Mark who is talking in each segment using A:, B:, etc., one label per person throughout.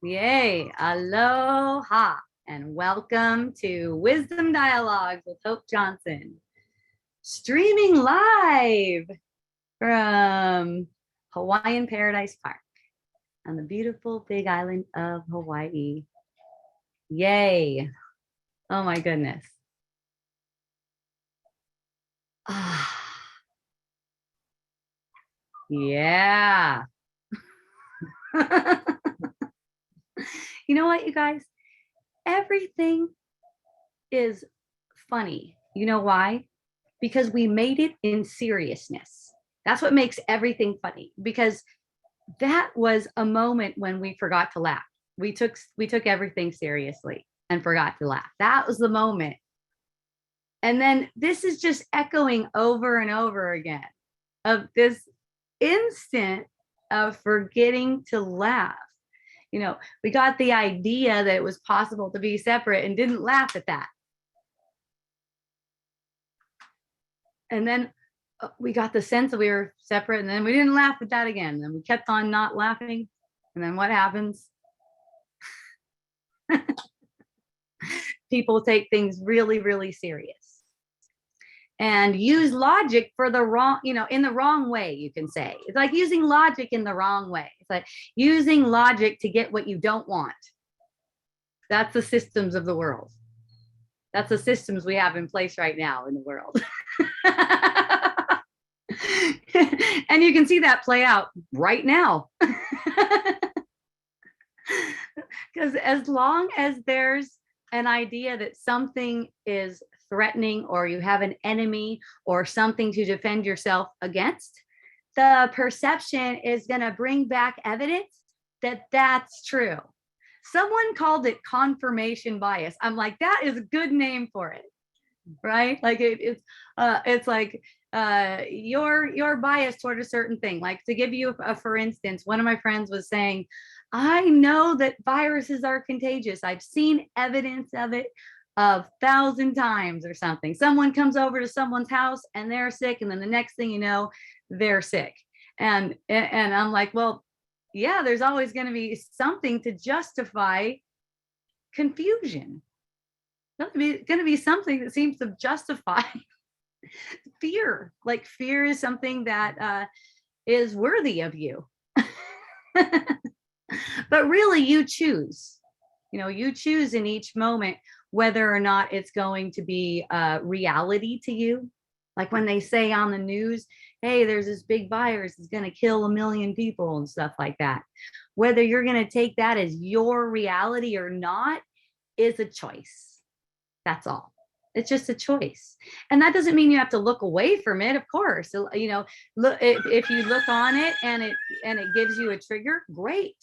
A: Yay. Aloha and welcome to Wisdom Dialogues with Hope Johnson. Streaming live from Hawaiian Paradise Park on the beautiful big island of Hawaii. Yay. Oh my goodness. Yeah. You know what, you guys? Everything is funny. You know why? Because we made it in seriousness. That's what makes everything funny, because that was a moment when we forgot to laugh. We took everything seriously and forgot to laugh. That was the moment. And then this is just echoing over and over again of this instant of forgetting to laugh. You know, we got the idea that it was possible to be separate and didn't laugh at that. And then we got the sense that we were separate, and then we didn't laugh at that again. And we kept on not laughing. And then what happens? People take things really, really serious and use logic for the wrong, in the wrong way, you can say. It's like using logic in the wrong way. It's like using logic to get what you don't want. That's the systems of the world. That's the systems we have in place right now in the world. And you can see that play out right now. Because as long as there's an idea that something is threatening, or you have an enemy or something to defend yourself against, the perception is going to bring back evidence that that's true. Someone called it confirmation bias. I'm like, that is a good name for it, right? Like it's like your bias toward a certain thing. Like, to give you for instance, one of my friends was saying, I know that viruses are contagious. I've seen evidence of it 1,000 times or something. Someone comes over to someone's house and they're sick, and then the next thing you know, they're sick. And I'm like, well, yeah, there's always going to be something to justify confusion. There's going to be something that seems to justify fear. Like, fear is something that is worthy of you. But really, you choose. You choose in each moment whether or not it's going to be reality to you. Like when they say on the news, hey, there's this big virus, it's going to kill 1 million people and stuff like that. Whether you're going to take that as your reality or not is a choice. That's all. It's just a choice. And that doesn't mean you have to look away from it, of course. So, look, if you look on it and it gives you a trigger, great.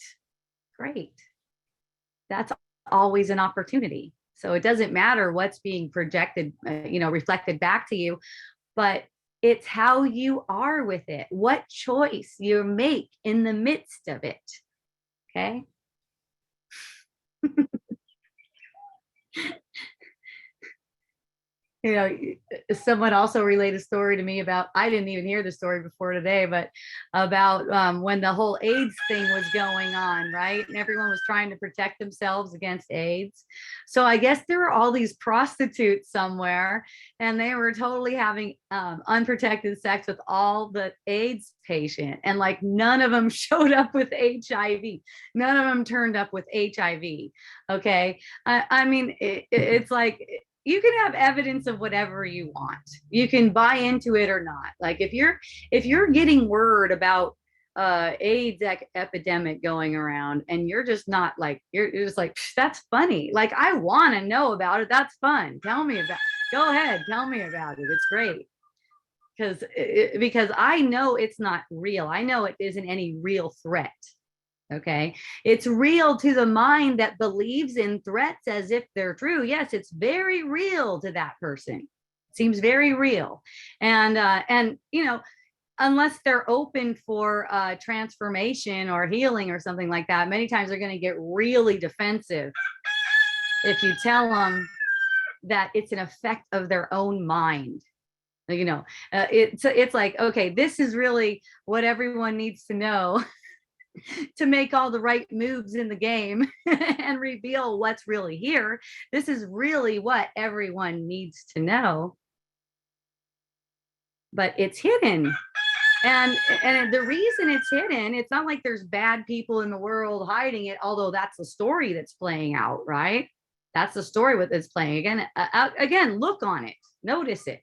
A: That's always an opportunity. So it doesn't matter what's being projected, reflected back to you, but it's how you are with it, what choice you make in the midst of it. Okay. Someone also relayed a story to me about, I didn't even hear the story before today, but about when the whole AIDS thing was going on, right? And everyone was trying to protect themselves against AIDS. So I guess there were all these prostitutes somewhere, and they were totally having unprotected sex with all the AIDS patient. And like, none of them showed up with HIV. None of them turned up with HIV. Okay. I mean, it's like, you can have evidence of whatever you want. You can buy into it or not. Like if you're getting word about AIDS epidemic going around, and you're just not like, you're just like, that's funny. Like, I want to know about it. That's fun. Tell me about. Go ahead. Tell me about it. It's great. Because I know it's not real. I know it isn't any real threat. Okay. It's real to the mind that believes in threats as if they're true. Yes, it's very real to that person. It seems very real. And unless they're open for transformation or healing or something like that, many times they're going to get really defensive if you tell them that it's an effect of their own mind. It's like, okay, this is really what everyone needs to know. to make all the right moves in the game and reveal what's really here. This is really what everyone needs to know. But it's hidden. And the reason it's hidden, it's not like there's bad people in the world hiding it, although that's the story that's playing out, right? That's the story that's playing. Again, look on it, notice it.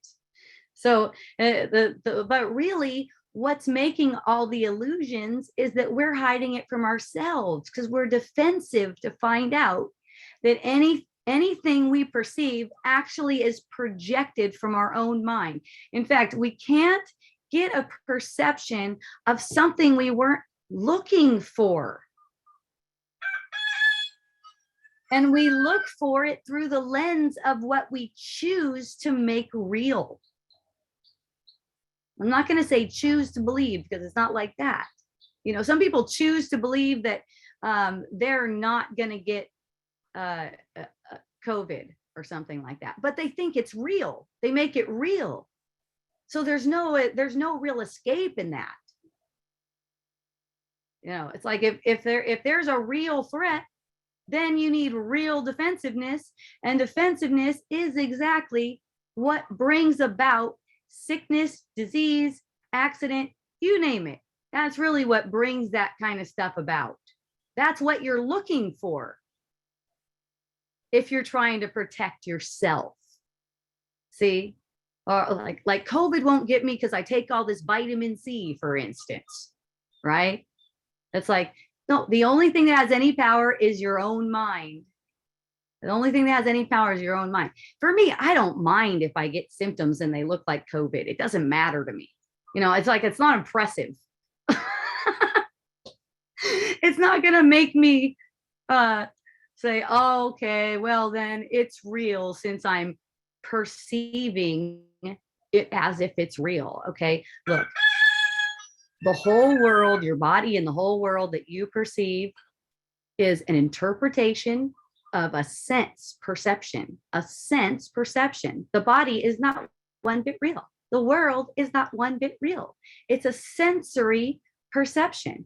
A: So, but really, what's making all the illusions is that we're hiding it from ourselves because we're defensive to find out that anything we perceive actually is projected from our own mind. In fact, we can't get a perception of something we weren't looking for. And we look for it through the lens of what we choose to make real. I'm not going to say choose to believe because it's not like that. You know, some people choose to believe that they're not going to get COVID or something like that, but they think it's real. They make it real. So there's no real escape in that. You know, it's like if there's a real threat, then you need real defensiveness, and defensiveness is exactly what brings about sickness, disease, accident, you name it. That's really what brings that kind of stuff about. That's what you're looking for if you're trying to protect yourself. See? Or like COVID won't get me because I take all this vitamin C, for instance, right? It's like, no, the only thing that has any power is your own mind. The only thing that has any power is your own mind. For me, I don't mind if I get symptoms and they look like COVID. It doesn't matter to me. You know, it's like, it's not impressive. It's not going to make me say, oh, okay, well, then it's real since I'm perceiving it as if it's real. Okay, look, the whole world, your body and the whole world that you perceive is an interpretation of a sense perception. The body is not one bit real. The world is not one bit real. It's a sensory perception.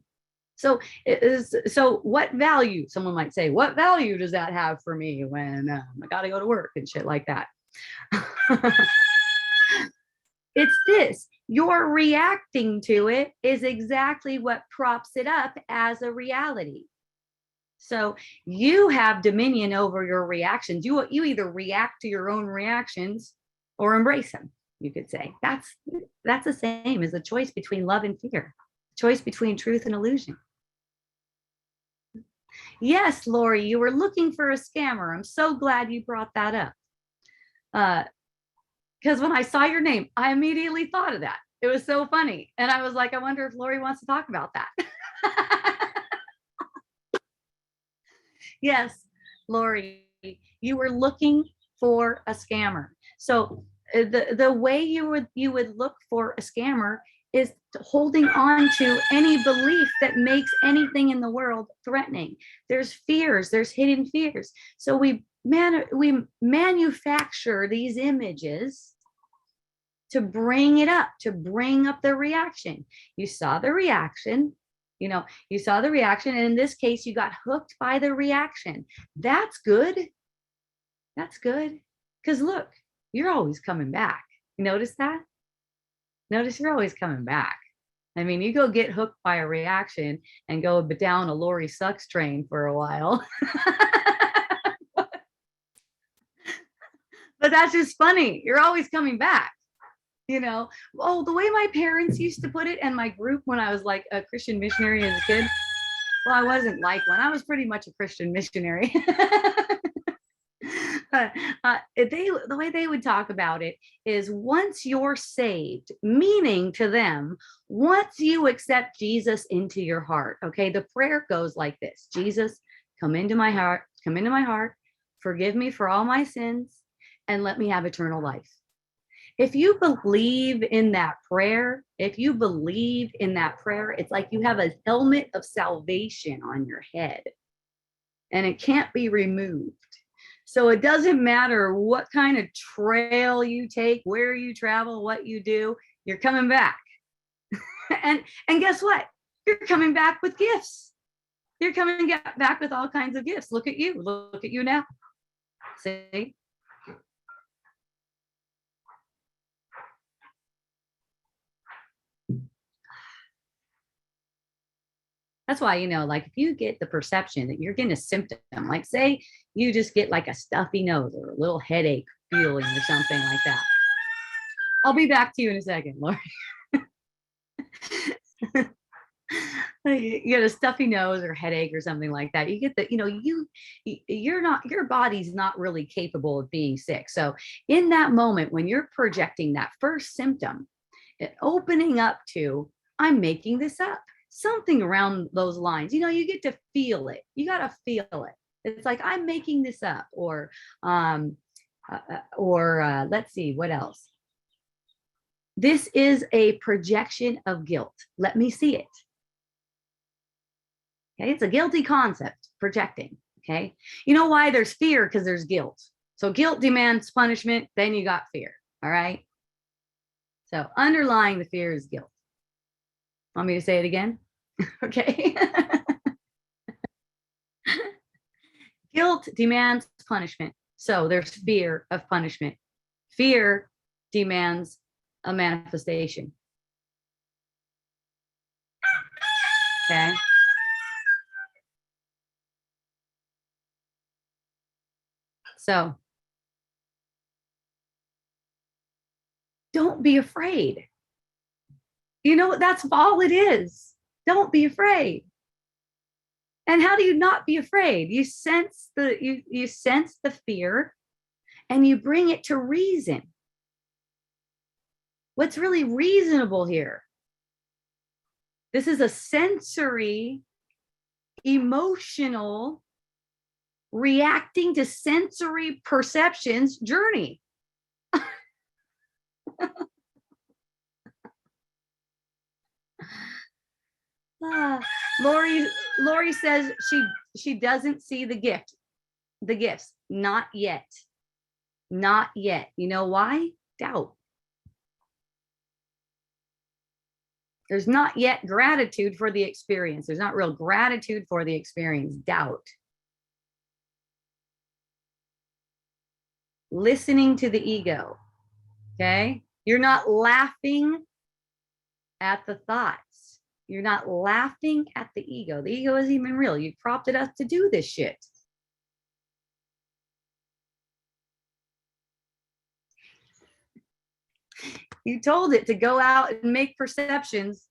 A: So what value, someone might say, what value does that have for me when I got to go to work and shit like that? It's this. Your reacting to it is exactly what props it up as a reality. So you have dominion over your reactions. You either react to your own reactions or embrace them, you could say. That's the same as the choice between love and fear, choice between truth and illusion. Yes, Lori, you were looking for a scammer. I'm so glad you brought that up. Because when I saw your name, I immediately thought of that. It was so funny. And I was like, I wonder if Lori wants to talk about that. Yes, Lori, you were looking for a scammer. So the way you would look for a scammer is holding on to any belief that makes anything in the world threatening. There's fears, there's hidden fears. So we manufacture these images to bring it up, to bring up the reaction. You saw the reaction, and in this case, you got hooked by the reaction. That's good. That's good. Because look, you're always coming back. You notice that? Notice you're always coming back. I mean, you go get hooked by a reaction and go down a Lori Sucks train for a while. But that's just funny. You're always coming back. You know, oh, the way my parents used to put it, and my group when I was like a Christian missionary as a kid. Well, I wasn't like one. I was pretty much a Christian missionary. The way they would talk about it is once you're saved, meaning to them, once you accept Jesus into your heart, okay, the prayer goes like this: Jesus, come into my heart, forgive me for all my sins, and let me have eternal life. If you believe in that prayer, it's like you have a helmet of salvation on your head and it can't be removed. So it doesn't matter what kind of trail you take, where you travel, what you do, you're coming back. And guess what? You're coming back with gifts. You're coming back with all kinds of gifts. Look at you. Look at you now. See? That's why, like if you get the perception that you're getting a symptom, like say you just get like a stuffy nose or a little headache feeling or something like that. I'll be back to you in a second, Lori. You get a stuffy nose or headache or something like that. You get the, your body's not really capable of being sick. So in that moment, when you're projecting that first symptom, opening up to, I'm making this up, something around those lines, you get to feel it. You got to feel it. It's like, I'm making this up, or let's see, what else? This is a projection of guilt. Let me see it. Okay, it's a guilty concept, projecting. Okay, you know why there's fear? Because there's guilt. So guilt demands punishment, then you got fear. All right. So underlying the fear is guilt. Want me to say it again? Okay. Guilt demands punishment. So there's fear of punishment. Fear demands a manifestation. Okay. So don't be afraid. That's all it is. Don't be afraid. And how do you not be afraid? You sense you sense the fear and you bring it to reason. What's really reasonable here? This is a sensory, emotional, reacting to sensory perceptions journey. Lori says she doesn't see the gifts. Not yet. Not yet. You know why? Doubt. There's not yet gratitude for the experience. There's not real gratitude for the experience. Doubt. Listening to the ego. Okay? You're not laughing at the thoughts. You're not laughing at the ego. The ego isn't even real. You propped it up to do this shit. You told it to go out and make perceptions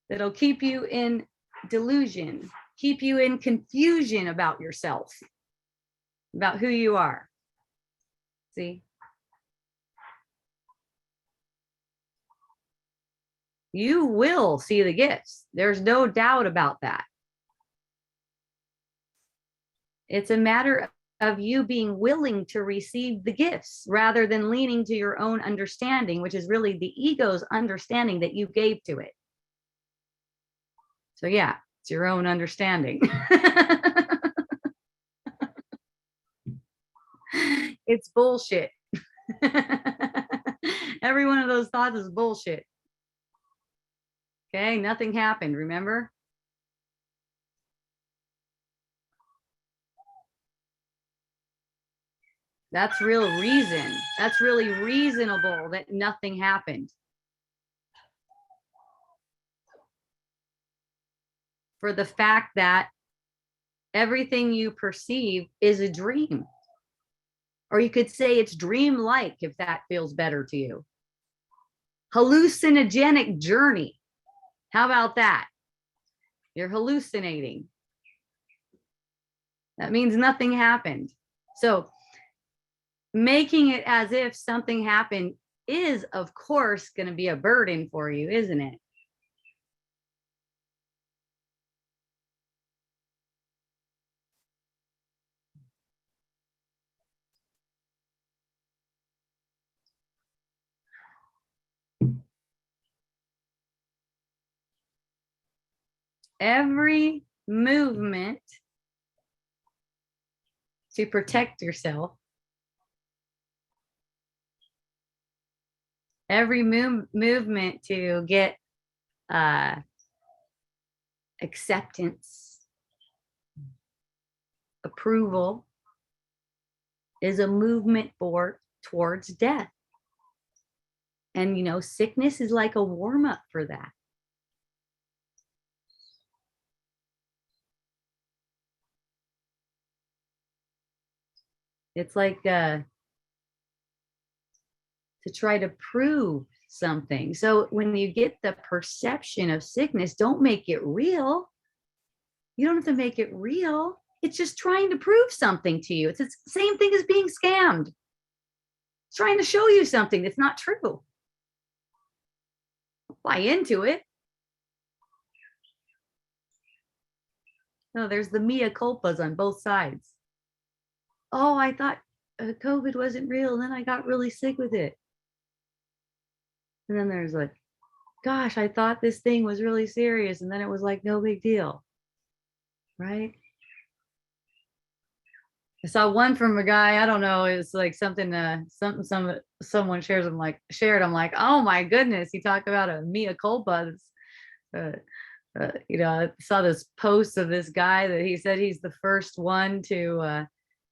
A: that'll keep you in delusion, keep you in confusion about yourself, about who you are. See? You will see the gifts. There's no doubt about that. It's a matter of you being willing to receive the gifts rather than leaning to your own understanding, which is really the ego's understanding that you gave to it. So yeah, it's your own understanding. It's bullshit. Every one of those thoughts is bullshit. Okay, nothing happened, remember? That's real reason. That's really reasonable that nothing happened. For the fact that everything you perceive is a dream. Or you could say it's dream-like if that feels better to you. Hallucinogenic journey. How about that? You're hallucinating. That means nothing happened. So making it as if something happened is, of course, going to be a burden for you, isn't it? Every movement to protect yourself, every movement to get acceptance, approval is a movement towards death. And, you know, sickness is like a warm up for that. It's like to try to prove something. So when you get the perception of sickness, don't make it real. You don't have to make it real. It's just trying to prove something to you. It's the same thing as being scammed. It's trying to show you something that's not true. Buy into it. No, there's the mea culpas on both sides. Oh, I thought COVID wasn't real. Then I got really sick with it. And then there's like, gosh, I thought this thing was really serious. And then it was like, no big deal. Right? I saw one from a guy, I don't know, it's like something someone shares, I'm like, oh my goodness, he talked about a mea culpa. You know, I saw this post of this guy that he said he's the first one to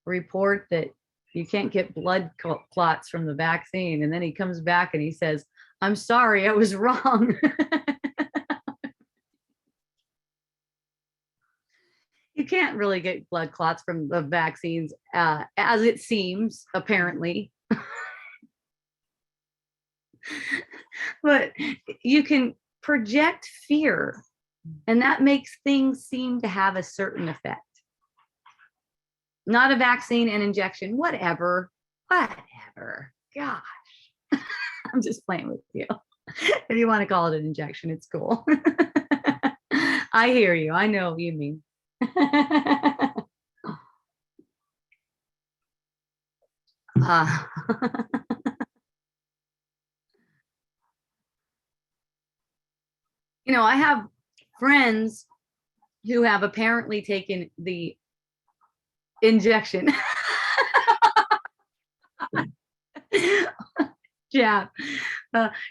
A: report that you can't get blood clots from the vaccine. And then he comes back and he says, I'm sorry, I was wrong. You can't really get blood clots from the vaccines, as it seems, apparently. But you can project fear, and that makes things seem to have a certain effect. Not a vaccine, an injection, whatever. Gosh. I'm just playing with you. If you want to call it an injection, it's cool. I hear you. I know what you mean. You know, I have friends who have apparently taken the injection. Yeah.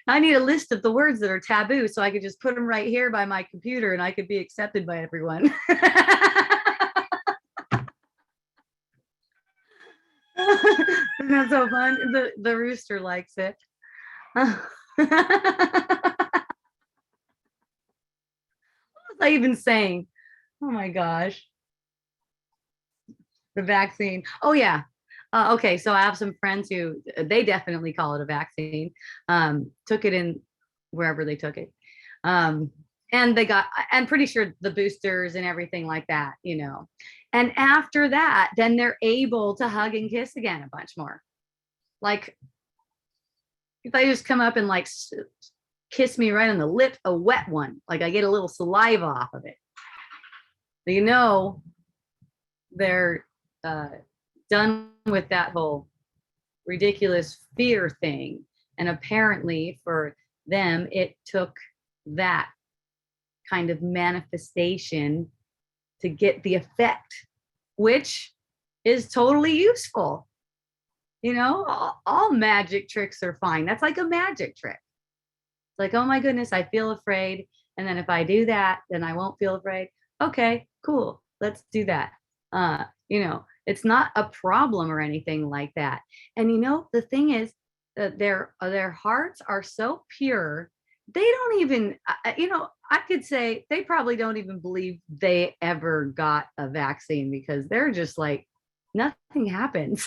A: I need a list of the words that are taboo so I could just put them right here by my computer and I could be accepted by everyone. Isn't that so fun? The rooster likes it. What was I even saying? Oh my gosh. The vaccine. Oh yeah. Okay, so I have some friends who they definitely call it a vaccine. Took it in wherever they took it. And they got, I'm pretty sure the boosters and everything like that, you know. And after that, then they're able to hug and kiss again a bunch more. Like if I just come up and like kiss me right on the lip, a wet one, like I get a little saliva off of it. So, you know, they're done with that whole ridiculous fear thing. And apparently for them, it took that kind of manifestation to get the effect, which is totally useful. You know, all magic tricks are fine. That's like a magic trick. It's like, oh my goodness, I feel afraid. And then if I do that, then I won't feel afraid. Okay, cool. Let's do that. You know, it's not a problem or anything like that. And you know, the thing is that their hearts are so pure. They don't even, you know, I could say they probably don't even believe they ever got a vaccine because they're just like, nothing happens.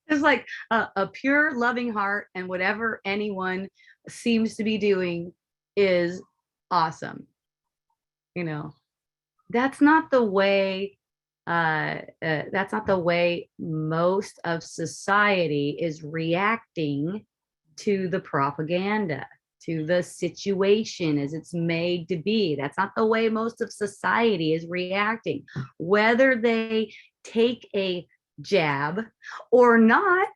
A: It's like a pure loving heart, and whatever anyone seems to be doing is awesome. You know, that's not the way that's not the way most of society is reacting to the propaganda, to the situation as it's made to be. That's not the way most of society is reacting. Whether they take a jab or not,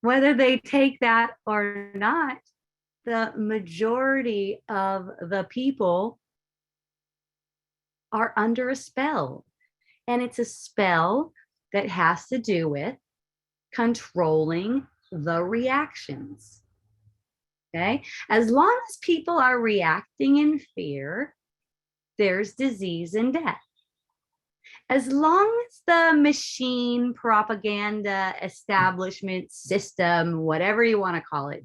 A: whether they take that or not, the majority of the people are under a spell. And it's a spell that has to do with controlling the reactions. Okay. As long as people are reacting in fear, there's disease and death. As long as the machine, propaganda, establishment, system, whatever you want to call it,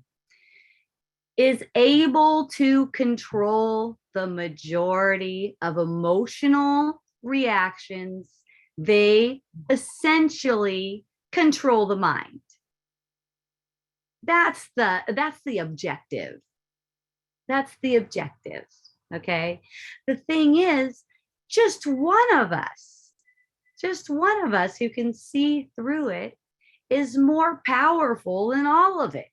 A: is able to control the majority of emotional reactions, they essentially control the mind. That's the objective. That's the objective. Okay. The thing is, just one of us who can see through it is more powerful than all of it.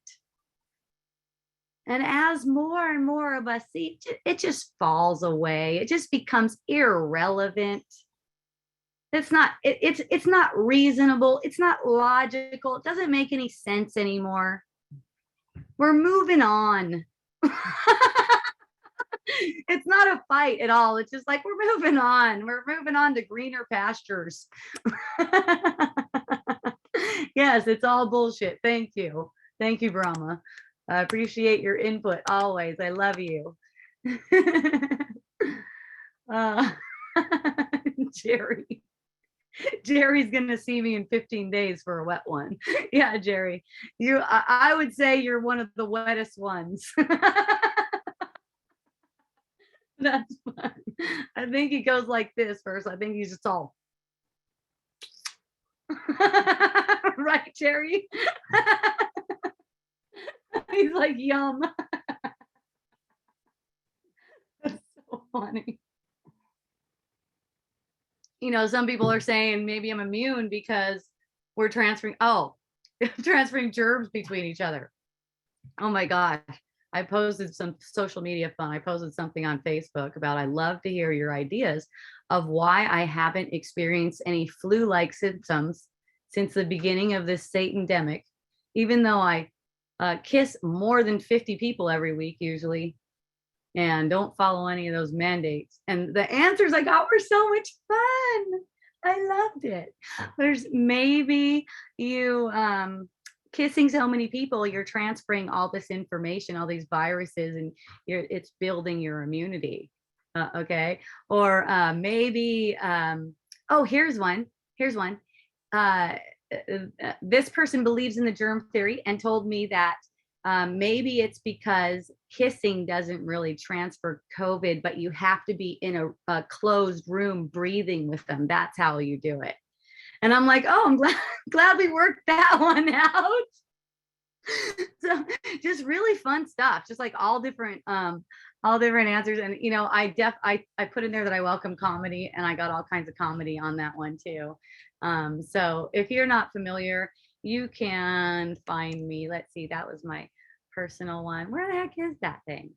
A: And as more and more of us see, it just falls away. It just becomes irrelevant. It's not reasonable. It's not logical. It doesn't make any sense anymore. We're moving on. It's not a fight at all. It's just like, we're moving on. We're moving on to greener pastures. Yes, it's all bullshit. Thank you. Thank you, Brahma. I appreciate your input always. I love you. uh, Jerry. Jerry's gonna see me in 15 days for a wet one. Yeah, Jerry. I would say you're one of the wettest ones. That's fun. I think he goes like this first. I think he's just all right, Jerry. He's like, yum. That's so funny. You know, some people are saying maybe I'm immune because we're transferring germs between each other. Oh my God. I posted some social media fun. I posted something on Facebook about, I love to hear your ideas of why I haven't experienced any flu-like symptoms since the beginning of this Satandemic, even though I kiss more than 50 people every week usually, and don't follow any of those mandates. And the answers I got were so much fun. I loved it. There's maybe you kissing so many people, you're transferring all this information, all these viruses, and it's building your immunity. Okay. Or maybe, here's one. This person believes in the germ theory and told me that maybe it's because kissing doesn't really transfer COVID, but you have to be in a closed room breathing with them. That's how you do it. And I'm like, oh, I'm glad we worked that one out. So just really fun stuff, just like all different answers. And you know, I put in there that I welcome comedy, and I got all kinds of comedy on that one too. So if you're not familiar, you can find me. Let's see, that was my personal one. Where the heck is that thing?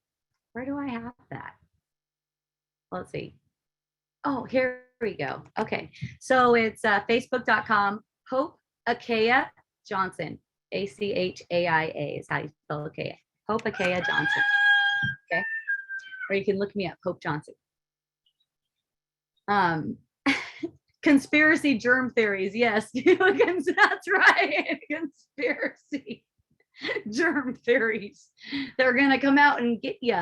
A: Where do I have that? Let's see. Oh, here we go. Okay, so it's facebook.com, Hope Akea Johnson. ACHAIA is how you spell Akea. Hope Akea Johnson. Okay, or you can look me up, Hope Johnson. Conspiracy germ theories. Yes, that's right. Conspiracy germ theories. They're gonna come out and get you.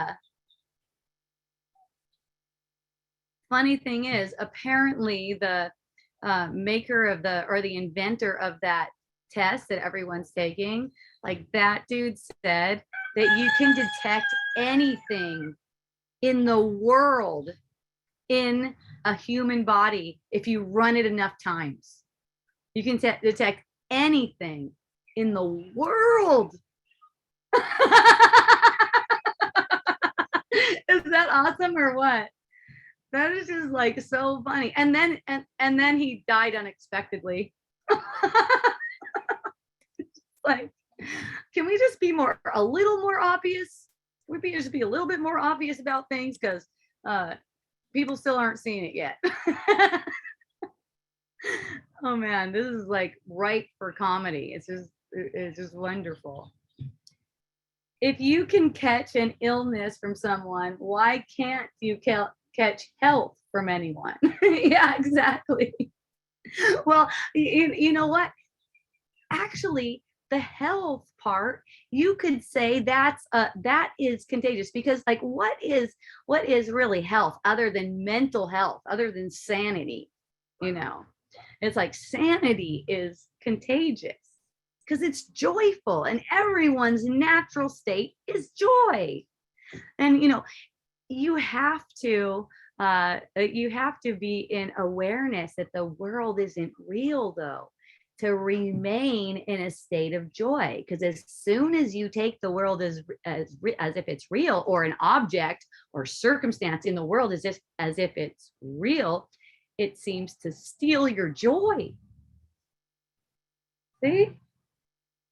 A: Funny thing is, apparently the maker of the inventor of that test that everyone's taking, like that dude said that you can detect anything in the world in a human body if you run it enough times. You can detect anything in the world. Is that awesome or what? That is just like so funny. And then he died unexpectedly. Like, can we just be a little more obvious? Would we just be a little bit more obvious about things, because people still aren't seeing it yet. Oh man, this is like ripe for comedy. It's just wonderful. If you can catch an illness from someone, why can't you catch health from anyone? Yeah, exactly. Well, you know what? Actually, the health part, you could say that is contagious, because like what is really health other than mental health, other than sanity, you know? It's like sanity is contagious because it's joyful, and everyone's natural state is joy. And you you have to be in awareness that the world isn't real, though, to remain in a state of joy. Because as soon as you take the world as if it's real, or an object or circumstance in the world as if it's real, it seems to steal your joy. See?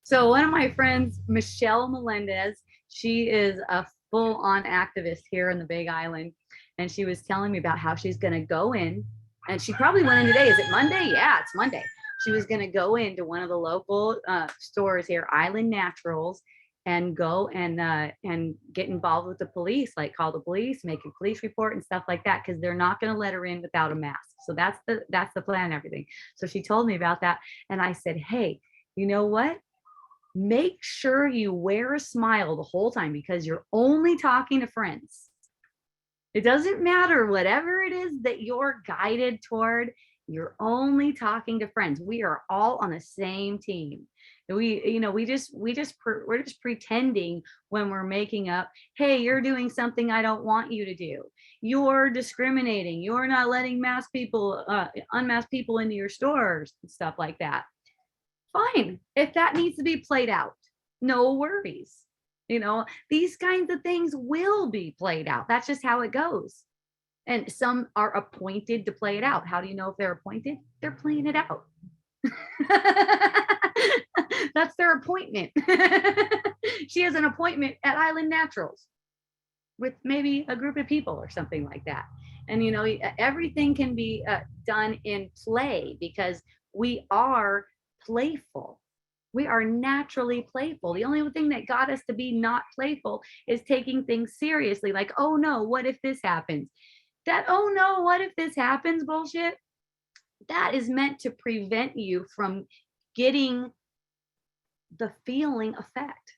A: So one of my friends, Michelle Melendez, she is a full-on activist here in the Big Island. And she was telling me about how she's going to go in, and she probably went in today. Is it Monday? Yeah, it's Monday. She was going to go into one of the local stores here, Island Naturals, and go and get involved with the police, like call the police, make a police report and stuff like that, because they're not going to let her in without a mask. So that's the plan and everything. So she told me about that, and I said, hey, you know what? Make sure you wear a smile the whole time, because you're only talking to friends. It doesn't matter whatever it is that you're guided toward, you're only talking to friends. We are all on the same team. We're just pretending when we're making up, hey, you're doing something I don't want you to do. You're discriminating. You're not letting unmasked people into your stores and stuff like that. Fine. If that needs to be played out, no worries. These kinds of things will be played out. That's just how it goes. And some are appointed to play it out. How do you know if they're appointed? They're playing it out. That's their appointment. She has an appointment at Island Naturals with maybe a group of people or something like that. And everything can be done in play, because we are playful. We are naturally playful. The only thing that got us to be not playful is taking things seriously. Like, oh no, what if this happens? That, oh no, what if this happens bullshit? That is meant to prevent you from getting the feeling effect.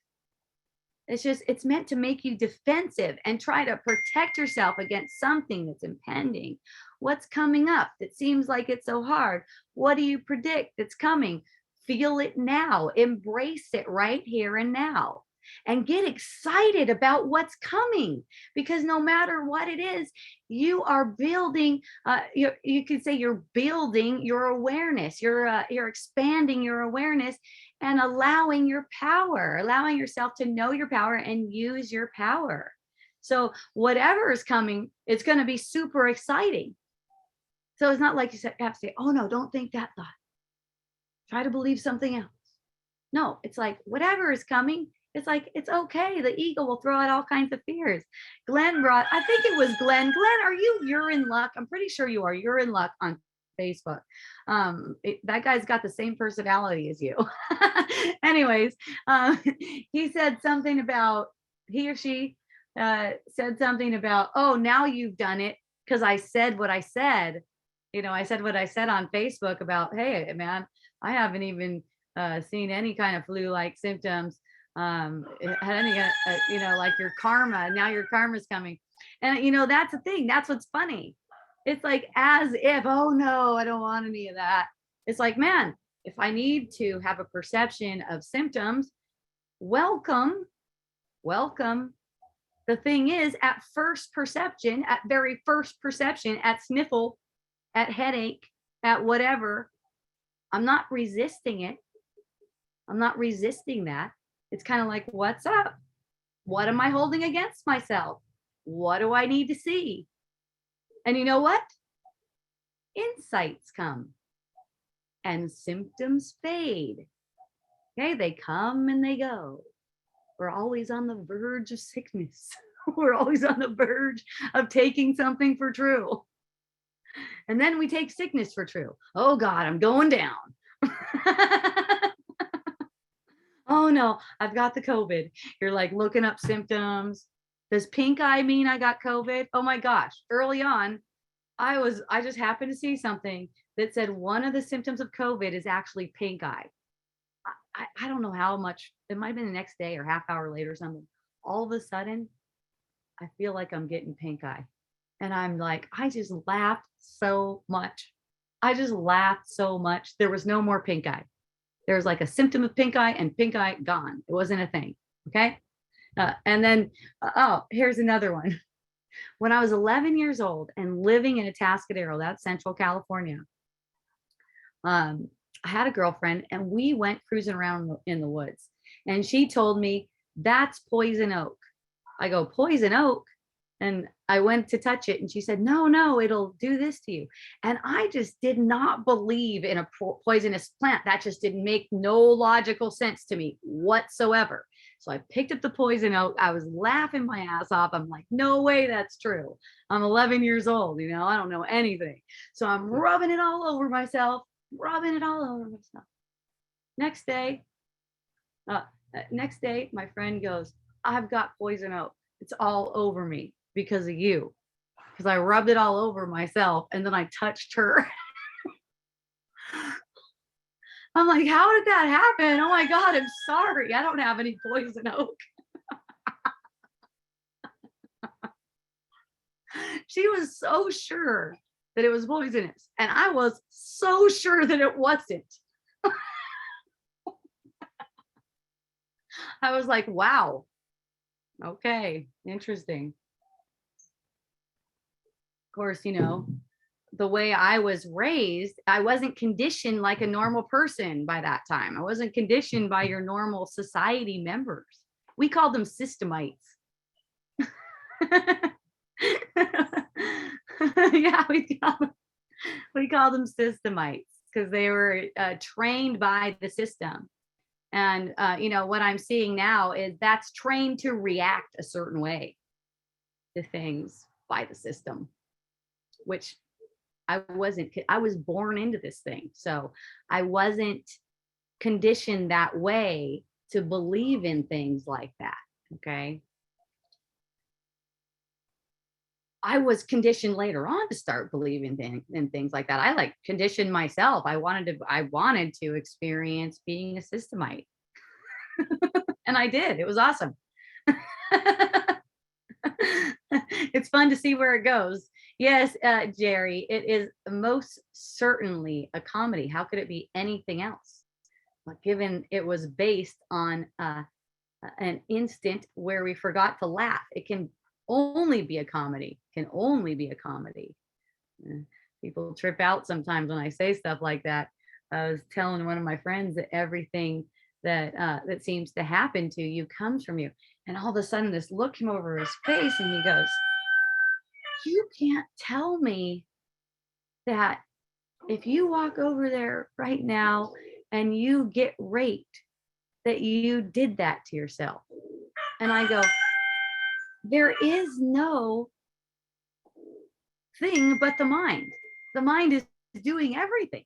A: It's meant to make you defensive and try to protect yourself against something that's impending. What's coming up that seems like it's so hard? What do you predict that's coming? Feel it now. Embrace it right here and now. And get excited about what's coming, because no matter what it is, you are building, you could say you're building your awareness. You're expanding your awareness and allowing yourself to know your power and use your power. So whatever is coming, it's going to be super exciting. So it's not like you have to say, oh no, don't think that thought. Try to believe something else. No, it's like whatever is coming, it's like, it's okay. The ego will throw out all kinds of fears. I think it was Glenn. Glenn, you're in luck? I'm pretty sure you are. You're in luck on Facebook. That guy's got the same personality as you. Anyways, he said something about, he or she said something about, oh, now you've done it because I said what I said. I said what I said on Facebook about, hey, man, I haven't even seen any kind of flu-like symptoms. Had any, like your karma. Now your karma's coming, and that's the thing. That's what's funny. It's like as if, oh no, I don't want any of that. It's like, man, if I need to have a perception of symptoms, welcome. The thing is, at very first perception, at sniffle, at headache, at whatever, I'm not resisting it. I'm not resisting that. It's kind of like, what's up? What am I holding against myself? What do I need to see? And you know what? Insights come and symptoms fade. Okay, they come and they go. We're always on the verge of sickness. We're always on the verge of taking something for true. And then we take sickness for true. Oh God, I'm going down. Oh no, I've got the COVID. You're like looking up symptoms. Does pink eye mean I got COVID? Oh my gosh. Early on, I just happened to see something that said one of the symptoms of COVID is actually pink eye. I don't know how much, it might have been the next day or half hour later or something. All of a sudden, I feel like I'm getting pink eye. And I'm like, I just laughed so much. I just laughed so much. There was no more pink eye. There was like a symptom of pink eye and pink eye gone. It wasn't a thing. Okay. And then, oh, here's another one. When I was 11 years old and living in Atascadero, that's Central California, I had a girlfriend and we went cruising around in the woods. And she told me, that's poison oak. I go, poison oak? And I went to touch it and she said, no, no, it'll do this to you. And I just did not believe in a poisonous plant. That just didn't make no logical sense to me whatsoever. So I picked up the poison oak. I was laughing my ass off. I'm like, no way that's true. I'm 11 years old, you know, I don't know anything. So I'm rubbing it all over myself, rubbing it all over myself. Next day, my friend goes, I've got poison oak. It's all over me because of you. Because I rubbed it all over myself and then I touched her. I'm like, how did that happen? Oh my God, I'm sorry. I don't have any poison oak. She was so sure that it was poisonous. And I was so sure that it wasn't. I was like, wow. Okay, interesting. Of course, you know, the way I was raised, I wasn't conditioned like a normal person by that time. I wasn't conditioned by your normal society members. We called them systemites. Yeah, we call them systemites because they were trained by the system. And you know, what I'm seeing now is that's trained to react a certain way to things by the system, which I was born into this thing. So I wasn't conditioned that way to believe in things like that. Okay. I was conditioned later on to start believing in things like that. I like conditioned myself. I wanted to experience being a systemite. And I did. It was awesome. It's fun to see where it goes. Yes, Jerry, it is most certainly a comedy. How could it be anything else? Given it was based on an instant where we forgot to laugh. It can only be a comedy. Can only be a comedy. People trip out sometimes when I say stuff like that. I was telling one of my friends that everything that seems to happen to you comes from you. And all of a sudden this look came over his face and he goes, you can't tell me that if you walk over there right now and you get raped, that you did that to yourself. And I go, there is no thing but the mind. The mind is doing everything.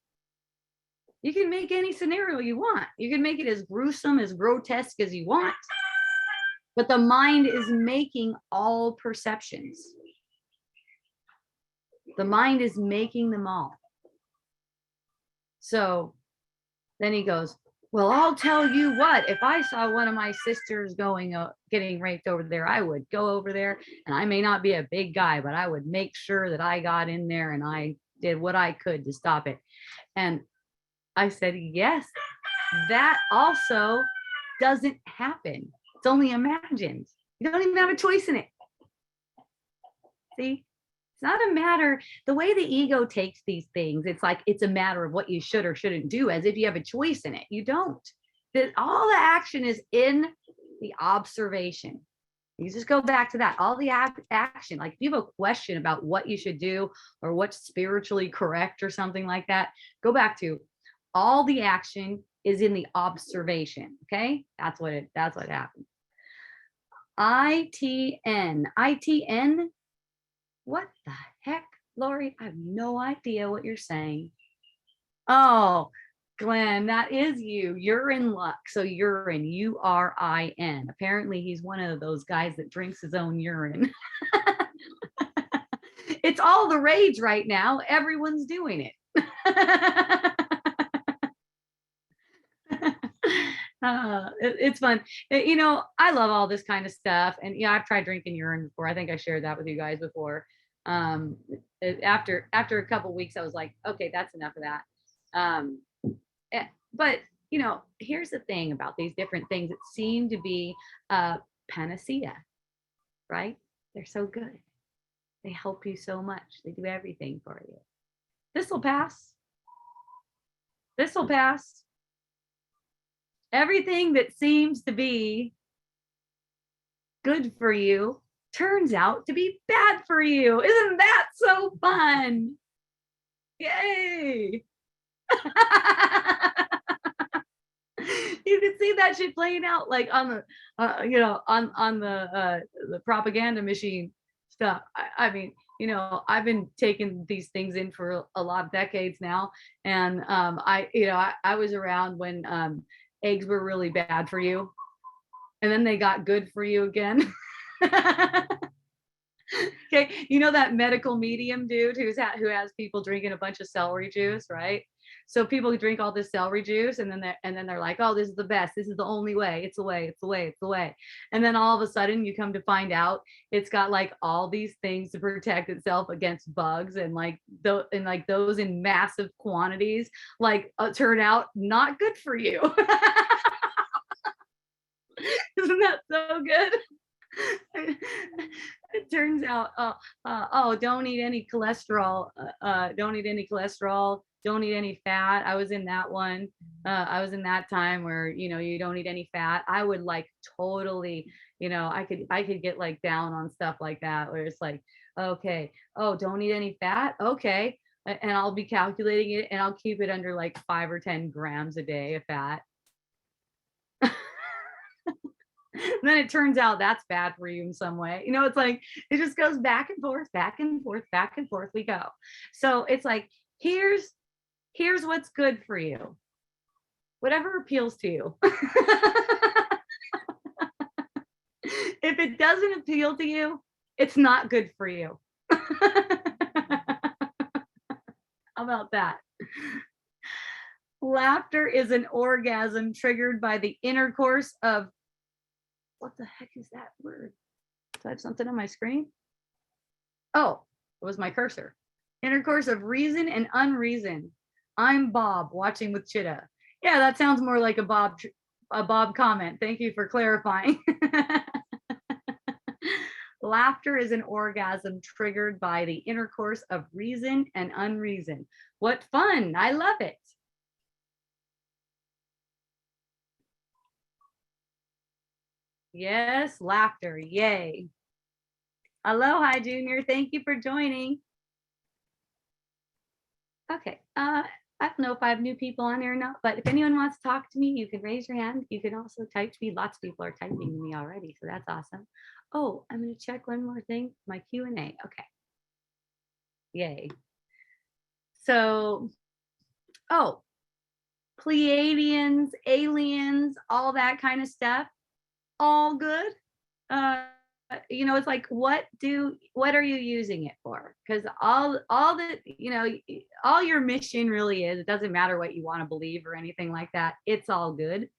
A: You can make any scenario you want. You can make it as gruesome, as grotesque as you want. But the mind is making all perceptions. The mind is making them all. So then he goes, well, I'll tell you what, if I saw one of my sisters getting raped over there, I would go over there, and I may not be a big guy, but I would make sure that I got in there and I did what I could to stop it. And I said, yes, that also doesn't happen. It's only imagined. You don't even have a choice in it. See? It's not a matter, the way the ego takes these things, it's like it's a matter of what you should or shouldn't do, as if you have a choice in it. You don't. That all the action is in the observation. You just go back to that. All the action, like if you have a question about what you should do or what's spiritually correct or something like that, go back to all the action is in the observation. Okay, that's what happens. ITN. What the heck, Lori? I have no idea what you're saying. Oh, Glenn, that is you. You're in luck. So urine, URIN. Apparently he's one of those guys that drinks his own urine. It's all the rage right now. Everyone's doing it. It's fun. You know, I love all this kind of stuff. And yeah, I've tried drinking urine before. I think I shared that with you guys before. Um, after a couple weeks, I was like, okay, that's enough of that. Um, but you know, here's the thing about these different things that seem to be panacea, right? They're so good. They help you so much. They do everything for you. This will pass. This will pass. Everything that seems to be good for you turns out to be bad for you. Isn't that so fun? Yay. You can see that shit playing out like on the you know, on the propaganda machine stuff. I mean, you know, I've been taking these things in for a lot of decades now, and I was around when eggs were really bad for you, and then they got good for you again. Okay, you know that medical medium dude who has people drinking a bunch of celery juice, right? So people drink all this celery juice, and then they're like, oh, this is the best. This is the only way. It's the way. It's the way. It's the way. And then all of a sudden, you come to find out it's got like all these things to protect itself against bugs, and like those in massive quantities, like turn out not good for you. Isn't that so good? It turns out, oh, don't eat any cholesterol. Don't eat any cholesterol. Don't eat any fat. I was in that one. I was in that time where, you know, you don't eat any fat. I would like totally, you know, I could get like down on stuff like that, where it's like, okay, oh, don't eat any fat. Okay. And I'll be calculating it, and I'll keep it under like 5 or 10 grams a day of fat. And then it turns out that's bad for you in some way. You know, it's like it just goes back and forth, back and forth, back and forth we go. So it's like, here's what's good for you. Whatever appeals to you. If it doesn't appeal to you, it's not good for you. How about that? Laughter is an orgasm triggered by the intercourse of, what the heck is that word? Do I have something on my screen? Oh, it was my cursor. Intercourse of reason and unreason. I'm Bob, watching with Chitta. Yeah, that sounds more like a Bob comment. Thank you for clarifying. Laughter is an orgasm triggered by the intercourse of reason and unreason. What fun. I love it. Yes, laughter. Yay. Aloha, Junior. Thank you for joining. Okay. I don't know if I have new people on here or not, but if anyone wants to talk to me, you can raise your hand. You can also type to me. Lots of people are typing to me already, so that's awesome. Oh, I'm going to check one more thing. My Q&A. Okay. Yay. So, oh, Pleiadians, aliens, all that kind of stuff. All good. You know, it's like, what are you using it for? Because all the, you know, all your mission really is, it doesn't matter what you want to believe or anything like that, it's all good.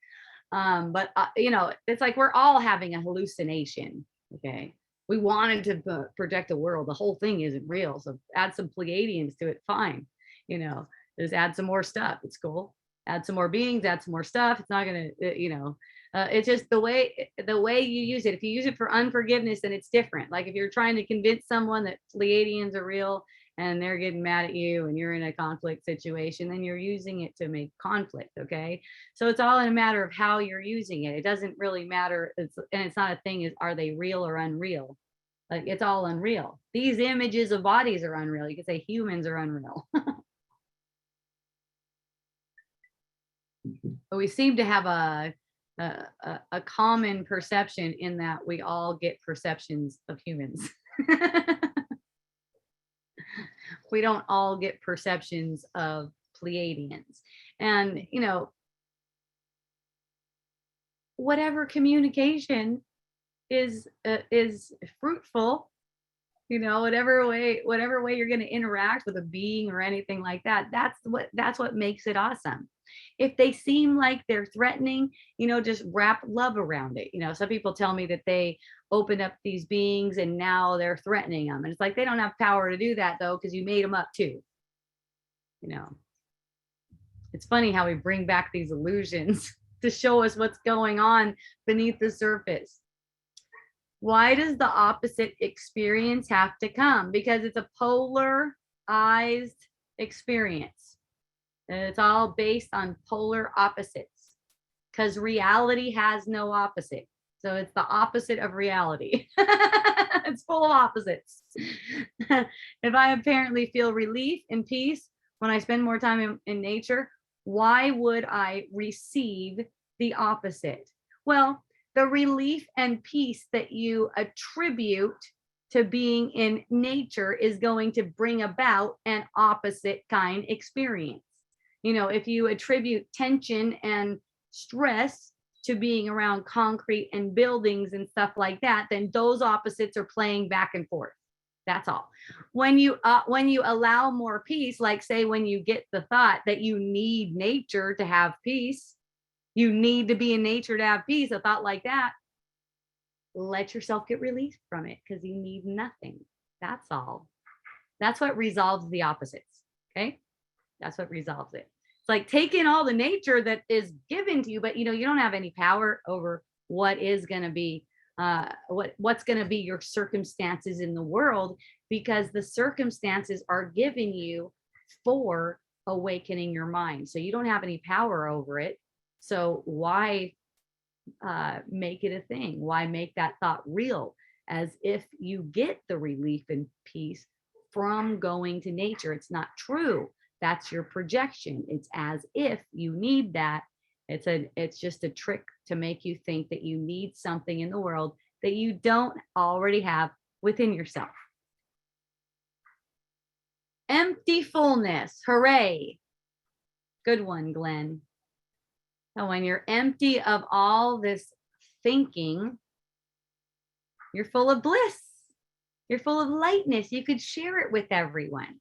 A: But you know, it's like we're all having a hallucination. Okay, we wanted to protect the world. The whole thing isn't real, so add some Pleiadians to it, fine. You know, just add some more stuff, it's cool. Add some more beings, add some more stuff. It's not gonna, you know, it's just the way you use it. If you use it for unforgiveness, then it's different. Like if you're trying to convince someone that Pleiadians are real and they're getting mad at you and you're in a conflict situation, then you're using it to make conflict. Okay, so it's all in a matter of how you're using it. It doesn't really matter. It's not a thing is, are they real or unreal? Like it's all unreal. These images of bodies are unreal. You could say humans are unreal. But we seem to have a common perception in that we all get perceptions of humans. We don't all get perceptions of Pleiadians. And, you know, whatever communication is fruitful whatever way you're going to interact with a being or anything like that, that's what makes it awesome. If they seem like they're threatening, just wrap love around it. Some people tell me that they open up these beings and now they're threatening them, and it's like they don't have power to do that though, because you made them up too. It's funny how we bring back these illusions to show us what's going on beneath the surface. Why does the opposite experience have to come? Because it's a polarized experience. And it's all based on polar opposites, because reality has no opposite. So it's the opposite of reality. It's full of opposites. If I apparently feel relief and peace when I spend more time in nature, why would I receive the opposite? Well, the relief and peace that you attribute to being in nature is going to bring about an opposite kind experience. If you attribute tension and stress to being around concrete and buildings and stuff like that, then those opposites are playing back and forth. That's all. When you allow more peace, like say when you get the thought that you need nature to have peace, you need to be in nature to have peace, a thought like that, let yourself get released from it, because you need nothing. That's all. That's what resolves the opposites. Okay. That's what resolves it. It's like take in all the nature that is given to you, but you don't have any power over what is going to be what's going to be your circumstances in the world, because the circumstances are given you for awakening your mind. So you don't have any power over it. So why make it a thing? Why make that thought real, as if you get the relief and peace from going to nature? It's not true. That's your projection. It's as if you need that. It's just a trick to make you think that you need something in the world that you don't already have within yourself. Empty fullness. Hooray. Good one, Glenn. So when you're empty of all this thinking, you're full of bliss. You're full of lightness. You could share it with everyone.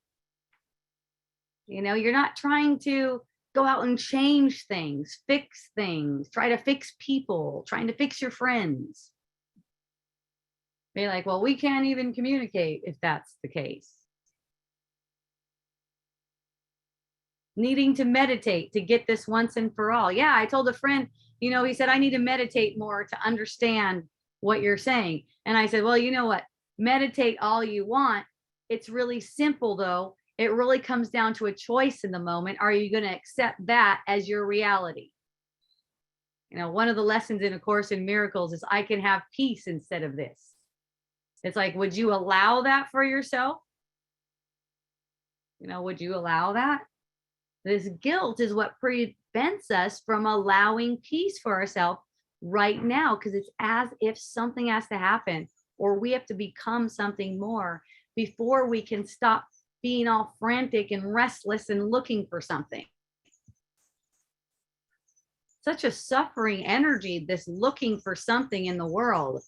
A: You're not trying to go out and change things, fix things, try to fix people, trying to fix your friends. Be like, well, we can't even communicate if that's the case. Needing to meditate to get this once and for all. Yeah, I told a friend, he said, I need to meditate more to understand what you're saying. And I said, well, you know what? Meditate all you want. It's really simple, though. It really comes down to a choice in the moment. Are you going to accept that as your reality? One of the lessons in A Course in Miracles is I can have peace instead of this. It's like, would you allow that for yourself? Would you allow that? This guilt is what prevents us from allowing peace for ourselves right now, because it's as if something has to happen, or we have to become something more before we can stop being all frantic and restless and looking for something. Such a suffering energy, this looking for something in the world.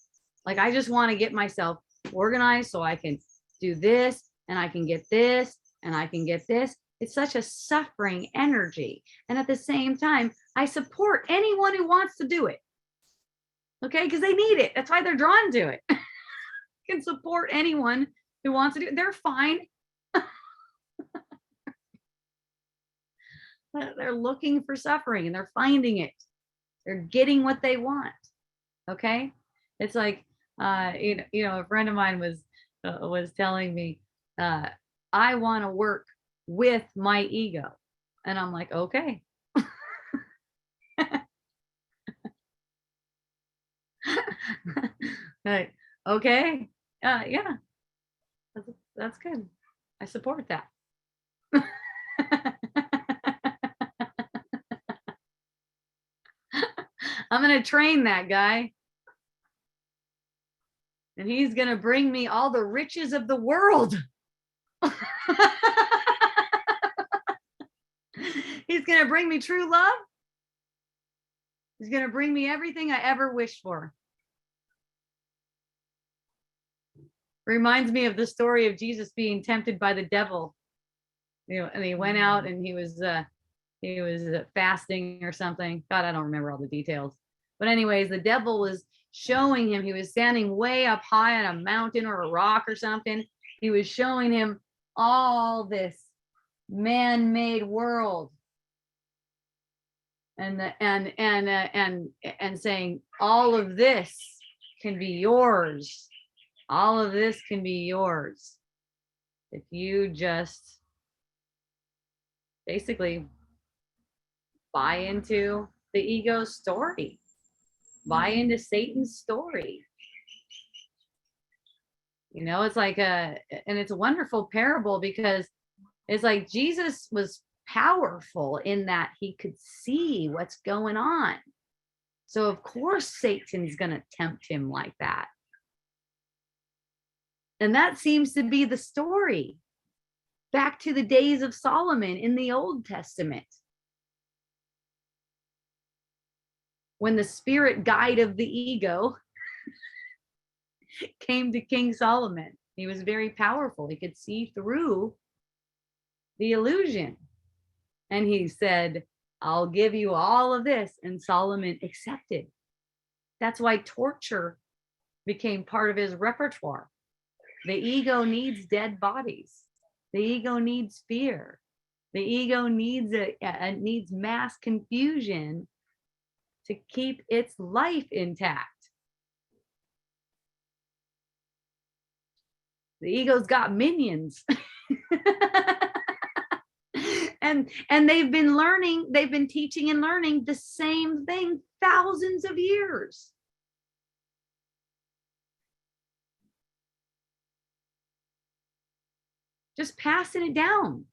A: Like, I just want to get myself organized so I can do this, and I can get this, and I can get this. It's such a suffering energy. And at the same time, I support anyone who wants to do it. Okay, because they need it. That's why they're drawn to it. Can support anyone who wants to do it. They're fine. They're looking for suffering and they're finding it. They're getting what they want. Okay, it's like a friend of mine was telling me, I want to work with my ego, and I'm like, okay. Like, okay, yeah, that's good. I support that. I'm going to train that guy. And he's going to bring me all the riches of the world. He's going to bring me true love. He's going to bring me everything I ever wished for. Reminds me of the story of Jesus being tempted by the devil. And he went out and he was fasting or something. God, I don't remember all the details. But anyways, the devil was showing him, he was standing way up high on a mountain or a rock or something. He was showing him all this man-made world and saying, all of this can be yours. All of this can be yours if you just basically buy into the ego story, buy into Satan's story. It's like and it's a wonderful parable because it's like Jesus was powerful in that he could see what's going on. So of course Satan's going to tempt him like that. And that seems to be the story back to the days of Solomon in the Old Testament. When the spirit guide of the ego came to King Solomon, he was very powerful. He could see through the illusion. And he said, I'll give you all of this. And Solomon accepted. That's why torture became part of his repertoire. The ego needs dead bodies. The ego needs fear. The ego needs needs mass confusion to keep its life intact. The ego's got minions. and they've been teaching and learning the same thing thousands of years. Just passing it down.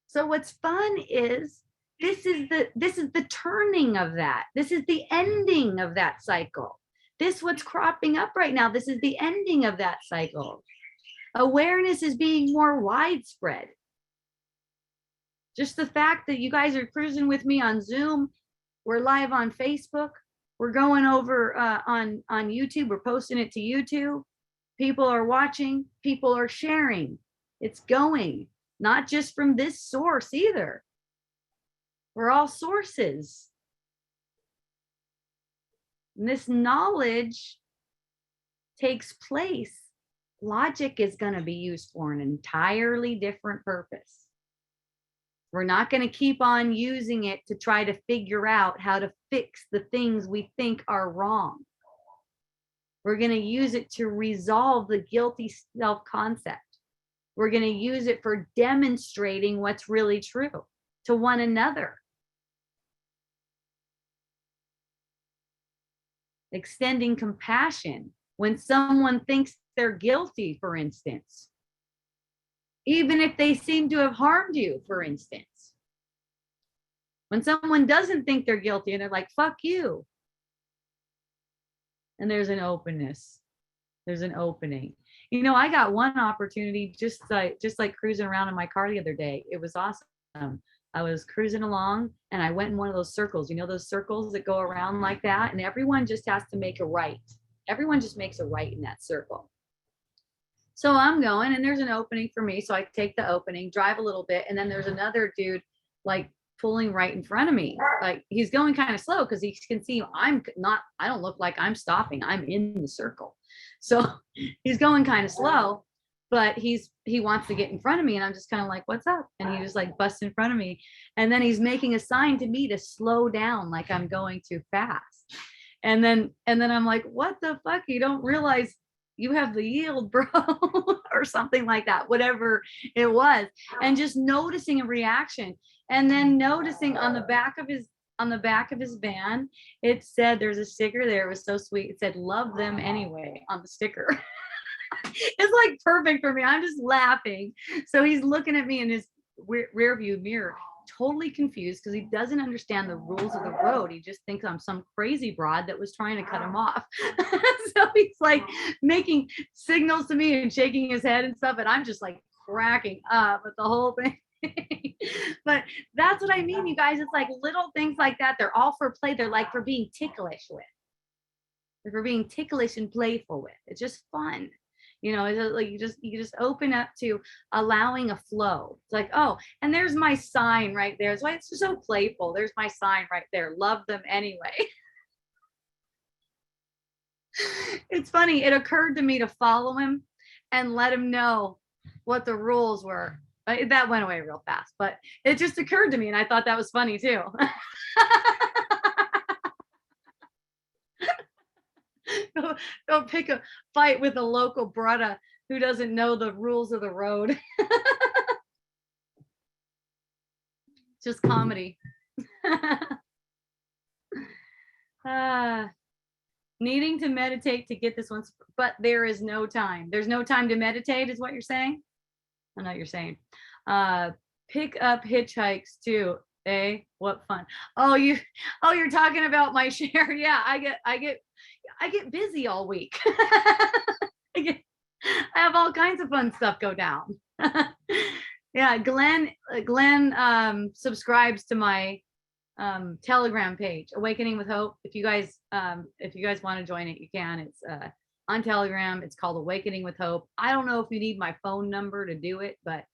A: So what's fun is this is the turning of that. This is the ending of that cycle. This what's cropping up right now. This is the ending of that cycle. Awareness is being more widespread. Just the fact that you guys are cruising with me on Zoom, we're live on Facebook, we're going over on YouTube, we're posting it to YouTube. People are watching, people are sharing. It's going, not just from this source either. We're all sources. And this knowledge takes place. Logic is going to be used for an entirely different purpose. We're not going to keep on using it to try to figure out how to fix the things we think are wrong. We're going to use it to resolve the guilty self-concept. We're going to use it for demonstrating what's really true to one another. Extending compassion when someone thinks they're guilty, for instance. Even if they seem to have harmed you, for instance. When someone doesn't think they're guilty and they're like, fuck you. And there's an openness. There's an opening. I got one opportunity just like cruising around in my car the other day. It was awesome. I was cruising along and I went in one of those circles, those circles that go around like that. And everyone just has to make a right. Everyone just makes a right in that circle. So I'm going and there's an opening for me. So I take the opening, drive a little bit. And then there's another dude like pulling right in front of me. Like he's going kind of slow because he can see I don't look like I'm stopping. I'm in the circle. So he's going kind of slow, but he wants to get in front of me. And I'm just kind of like, what's up? And he just like busts in front of me. And then he's making a sign to me to slow down, like I'm going too fast. And then I'm like, what the fuck? You don't realize you have the yield, bro, or something like that, whatever it was. And just noticing a reaction. And then noticing on the back of his van, it said, there's a sticker there. It was so sweet. It said, love them anyway on the sticker. It's like perfect for me. I'm just laughing. So he's looking at me in his rear view mirror, totally confused because he doesn't understand the rules of the road. He just thinks I'm some crazy broad that was trying to cut him off. So he's like making signals to me and shaking his head and stuff. And I'm just like cracking up at the whole thing. But that's what I mean, you guys. It's like little things like that. They're all for play. They're like for being ticklish with. if we're being ticklish and playful with. It's just fun. It's just like you just open up to allowing a flow. It's like, oh, and there's my sign right there. It's why it's so playful. There's my sign right there. Love them anyway. It's funny. It occurred to me to follow him and let him know what the rules were. That went away real fast, but it just occurred to me, and I thought that was funny too. Go pick a fight with a local brother who doesn't know the rules of the road. Just comedy. Needing to meditate to get this one, but there is no time. There's no time to meditate, is what you're saying? I know what you're saying. Pick up hitchhikes too. What fun. You're talking about my share. Yeah, I get busy all week. I have all kinds of fun stuff go down. Yeah, Glenn subscribes to my Telegram page, Awakening with Hope. If you guys want to join it, you can. It's on Telegram. It's called Awakening with Hope. I don't know if you need my phone number to do it, but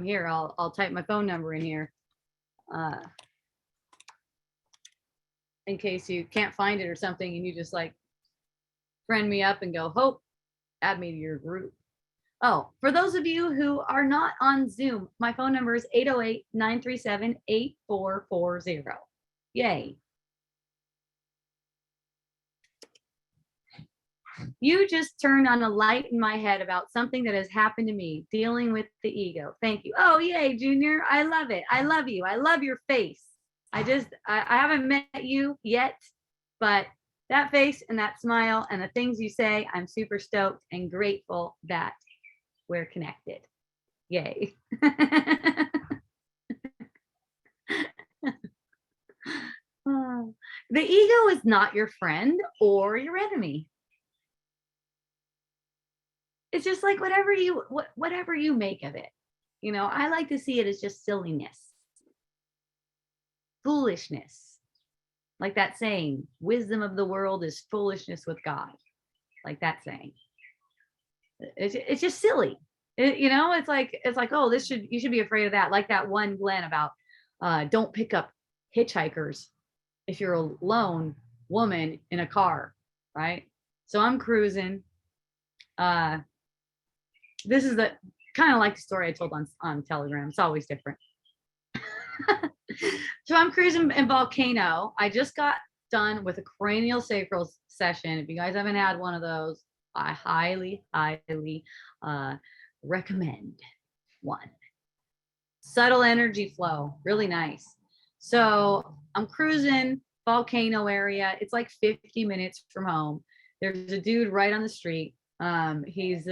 A: here, I'll type my phone number in here in case you can't find it or something, and you just like friend me up and go, Hope, add me to your group. Oh, for those of you who are not on Zoom, my phone number is 808-937-8440. Yay. You just turned on a light in my head about something that has happened to me, dealing with the ego. Thank you. Oh, yay, Junior. I love it. I love you. I love your face. I haven't met you yet, but that face and that smile and the things you say, I'm super stoked and grateful that we're connected. Yay. The ego is not your friend or your enemy. It's just like whatever you make of it. I like to see it as just silliness, foolishness. Like that saying, wisdom of the world is foolishness with God. Like that saying. It's just silly. It's like, oh, you should be afraid of that. Like that one Glenn about don't pick up hitchhikers if you're a lone woman in a car, right? So I'm cruising. This is the kind of like the story I told on Telegram. It's always different. So I'm cruising in Volcano. I just got done with a cranial sacral session. If you guys haven't had one of those, I highly, highly recommend one. Subtle energy flow, really nice. So I'm cruising Volcano area. It's like 50 minutes from home. There's a dude right on the street. He's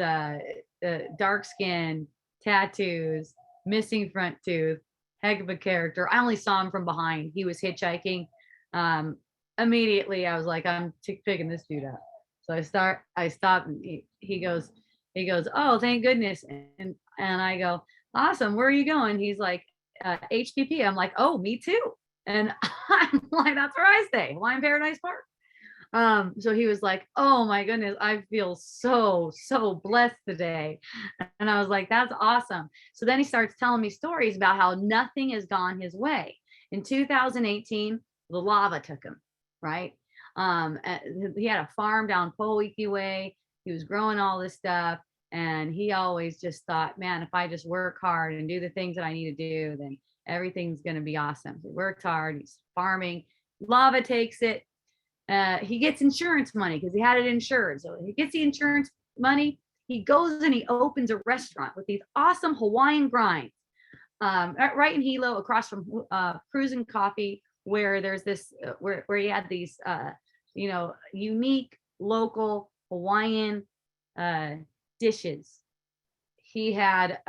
A: dark skin, tattoos, missing front tooth, heck of a character. I only saw him from behind. He was hitchhiking. Immediately I was like, I'm picking this dude up. So I stopped and he goes, oh, thank goodness. And I go, awesome. Where are you going? He's like, HPP. I'm like, oh, me too. And I'm like, that's where I stay, Hawaiian Paradise Park. So he was like, oh my goodness, I feel so blessed today. And I was like, that's awesome. So then he starts telling me stories about how nothing has gone his way. In 2018, the lava took him, right? He had a farm down Poiki Way. He was growing all this stuff. And he always just thought, man, if I just work hard and do the things that I need to do, then everything's going to be awesome. He worked hard. He's farming. Lava takes it. He gets insurance money because he had it insured. So he gets the insurance money. He goes and he opens a restaurant with these awesome Hawaiian grinds right in Hilo, across from Cruisin' Coffee, where there's this where he had these unique local Hawaiian dishes. He had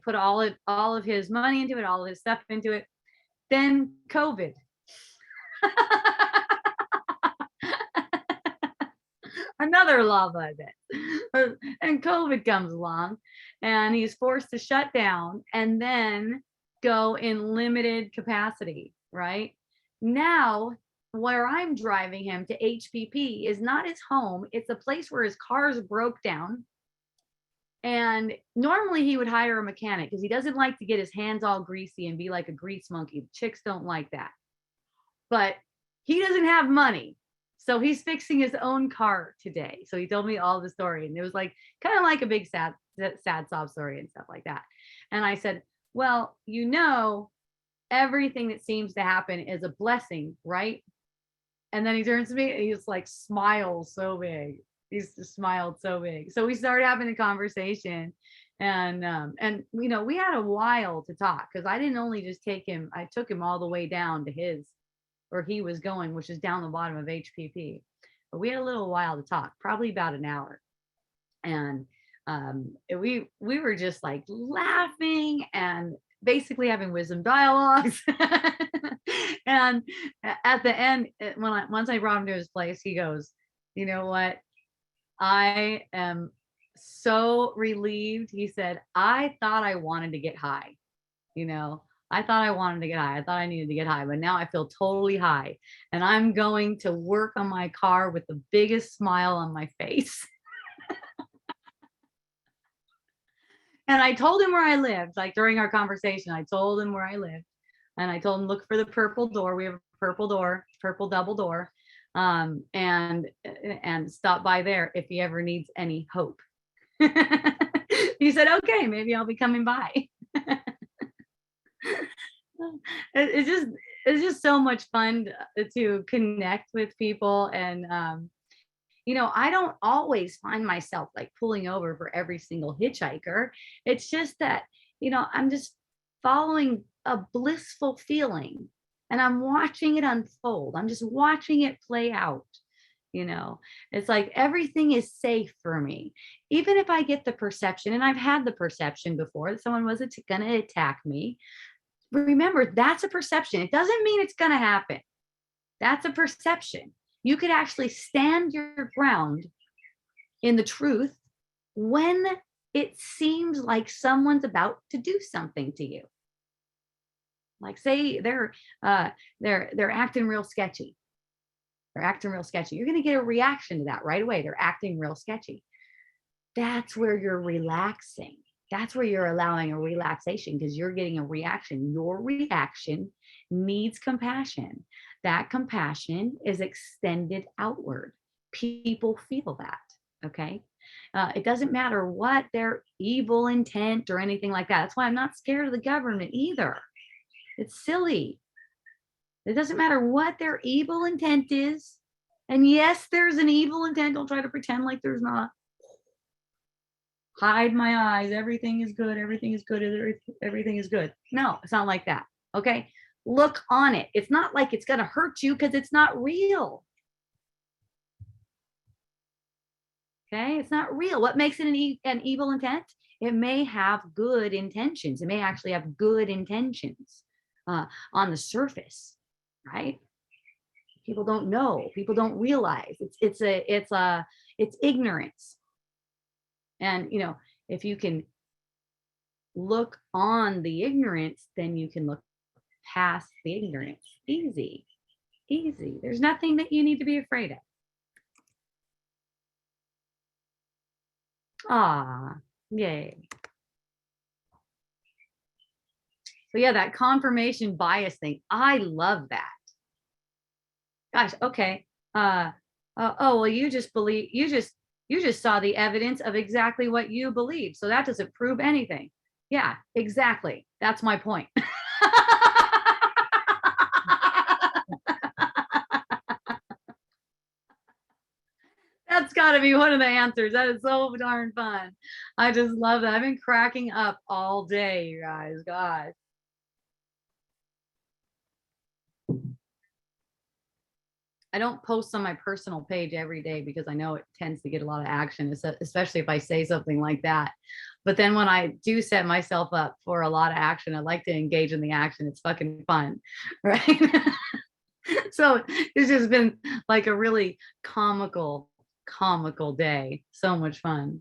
A: put all of his money into it, all of his stuff into it. Then COVID. Another lava event. And COVID comes along and he's forced to shut down and then go in limited capacity, right? Now where I'm driving him to HPP is not his home. It's a place where his cars broke down. And normally he would hire a mechanic because he doesn't like to get his hands all greasy and be like a grease monkey. Chicks don't like that. But he doesn't have money. So he's fixing his own car today. So he told me all the story. And it was like kind of like a big sad sob story and stuff like that. And I said, well, everything that seems to happen is a blessing, right? And then he turns to me and he's like smiles so big. He's just smiled so big. So we started having a conversation, and we had a while to talk because I didn't only just take him, I took him all the way down to where he was going, which is down the bottom of HPP. But we had a little while to talk, probably about an hour. And we were just like laughing and basically having wisdom dialogues. And at the end, once I brought him to his place, he goes, you know what? I am so relieved. He said, I thought I wanted to get high. I thought I wanted to get high. I thought I needed to get high, but now I feel totally high. And I'm going to work on my car with the biggest smile on my face. And I told him where I lived, like during our conversation, I told him where I lived. And I told him, look for the purple door. We have a purple door, purple double door. And stop by there if he ever needs any hope. He said, okay, maybe I'll be coming by. It's just so much fun to connect with people. And I don't always find myself like pulling over for every single hitchhiker. It's just that, I'm just following a blissful feeling and I'm watching it unfold. I'm just watching it play out. It's like everything is safe for me. Even if I get the perception, and I've had the perception before that someone wasn't going to attack me. Remember, that's a perception. It doesn't mean it's going to happen. That's a perception. You could actually stand your ground in the truth when it seems like someone's about to do something to you. Like say they're acting real sketchy. They're acting real sketchy. You're going to get a reaction to that right away. They're acting real sketchy. That's where you're relaxing. That's where you're allowing a relaxation because you're getting a reaction. Your reaction needs compassion. That compassion is extended outward. People feel that, okay? It doesn't matter what their evil intent or anything like that. That's why I'm not scared of the government either. It's silly. It doesn't matter what their evil intent is. And yes, there's an evil intent. Don't try to pretend like there's not. Hide my eyes. Everything is good. Everything is good. Everything is good. No, it's not like that. Okay. Look on it. It's not like it's going to hurt you because it's not real. Okay. It's not real. What makes it an evil intent? It may have good intentions. It may actually have good intentions on the surface, right? People don't know. People don't realize. It's ignorance. And if you can look on the ignorance, then you can look past the ignorance. Easy. There's nothing that you need to be afraid of. Ah, yay. So yeah, that confirmation bias thing, I love that. Gosh, okay. Oh, well, you just saw the evidence of exactly what you believe. So that doesn't prove anything. Yeah, exactly. That's my point. That's got to be one of the answers. That is so darn fun. I just love that. I've been cracking up all day, you guys. God. I don't post on my personal page every day because I know it tends to get a lot of action, especially if I say something like that. But then when I do set myself up for a lot of action, I like to engage in the action. It's fucking fun, right? So it's just been like a really comical day. So much fun.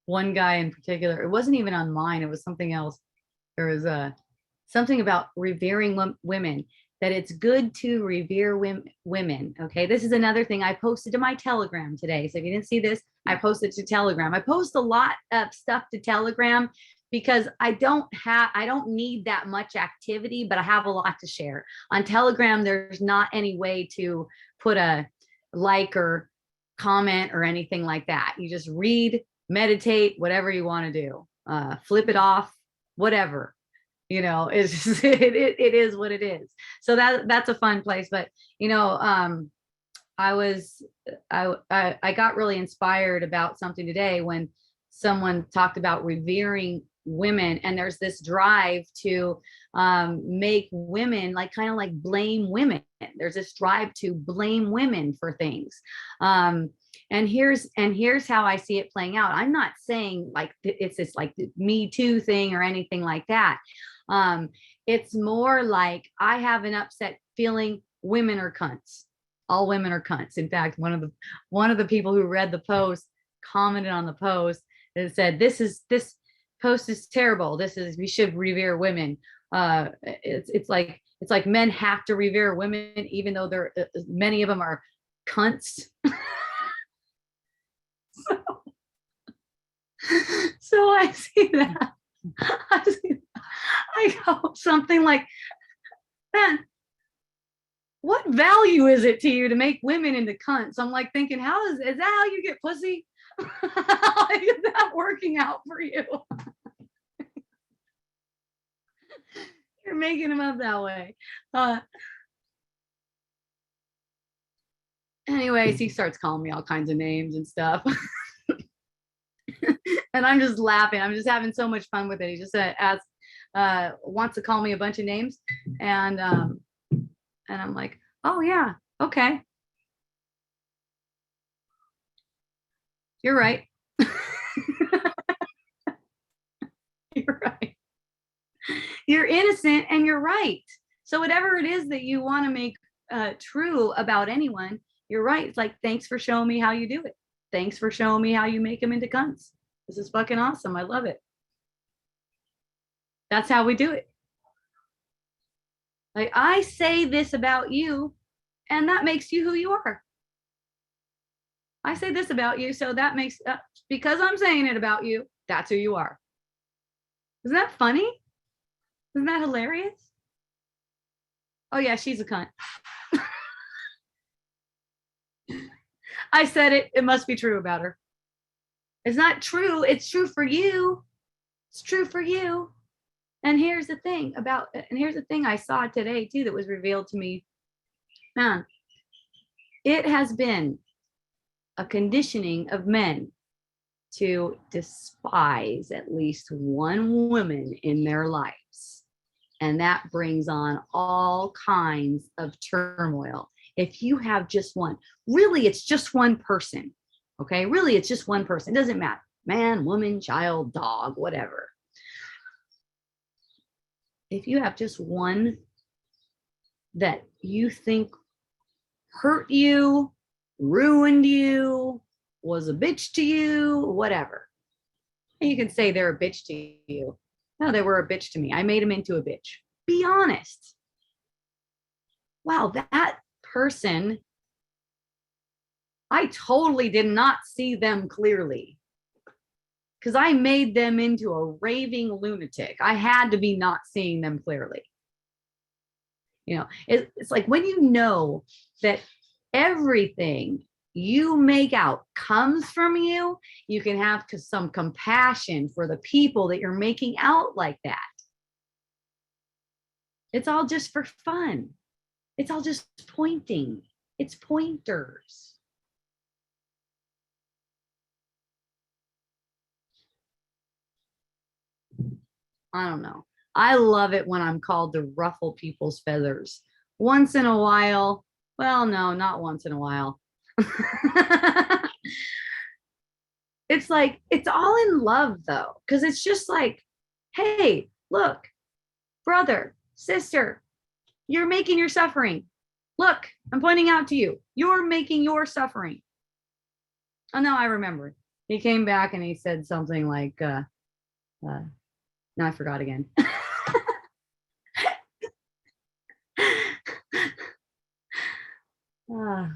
A: One guy in particular, it wasn't even on mine, it was something else. There was something about revering women, that it's good to revere women. Okay. This is another thing I posted to my Telegram today. So if you didn't see this, I posted to Telegram. I post a lot of stuff to Telegram because I don't need that much activity, but I have a lot to share. On Telegram, there's not any way to put a like or comment or anything like that. You just read, meditate, whatever you want to do, flip it off, whatever. It's just, it is what it is. So that's a fun place. But I got really inspired about something today when someone talked about revering women, and there's this drive to make women kind of like blame women. There's this drive to blame women for things. And here's how I see it playing out. I'm not saying like it's this like Me Too thing or anything like that. It's more like I have an upset feeling. Women are cunts. All women are cunts. In fact, one of the people who read the post commented on the post and said, this post is terrible. We should revere women. It's like men have to revere women, even though many of them are cunts. So I see that. I go something like, man, what value is it to you to make women into cunts? I'm like thinking, is that how you get pussy? Is that working out for you? You're making them up that way. Anyways, he starts calling me all kinds of names and stuff. And I'm just laughing. I'm just having so much fun with it. He just wants to call me a bunch of names. And I'm like, oh yeah, okay. You're right. You're right. You're innocent and you're right. So whatever it is that you want to make true about anyone, you're right. It's like, thanks for showing me how you do it. Thanks for showing me how you make them into cunts. This is fucking awesome. I love it. That's how we do it. Like, I say this about you, and that makes you who you are. I say this about you, so that makes, because I'm saying it about you, that's who you are. Isn't that funny? Isn't that hilarious? Oh yeah, she's a cunt. I said it. It must be true about her. It's not true. It's true for you. It's true for you. And here's the thing I saw today too that was revealed to me. Man, it has been a conditioning of men to despise at least one woman in their lives. And that brings on all kinds of turmoil. If you have just one, really, it's just one person. Okay, really, it's just one person. It doesn't matter. Man, woman, child, dog, whatever. If you have just one that you think hurt you, ruined you, was a bitch to you, whatever. You can say they're a bitch to you. No, they were a bitch to me. I made them into a bitch. Be honest. Wow, that person, I totally did not see them clearly because I made them into a raving lunatic. I had to be not seeing them clearly. It's like when you know that everything you make out comes from you, you can have some compassion for the people that you're making out like that. It's all just for fun. It's all just pointing. It's pointers. I don't know. I love it when I'm called to ruffle people's feathers. Once in a while. Well, no, not once in a while. It's like, it's all in love though. Because it's just like, hey, look, brother, sister, you're making your suffering. Look, I'm pointing out to you. You're making your suffering. Oh no, I remember. He came back and he said something like, no, I forgot again. Ah.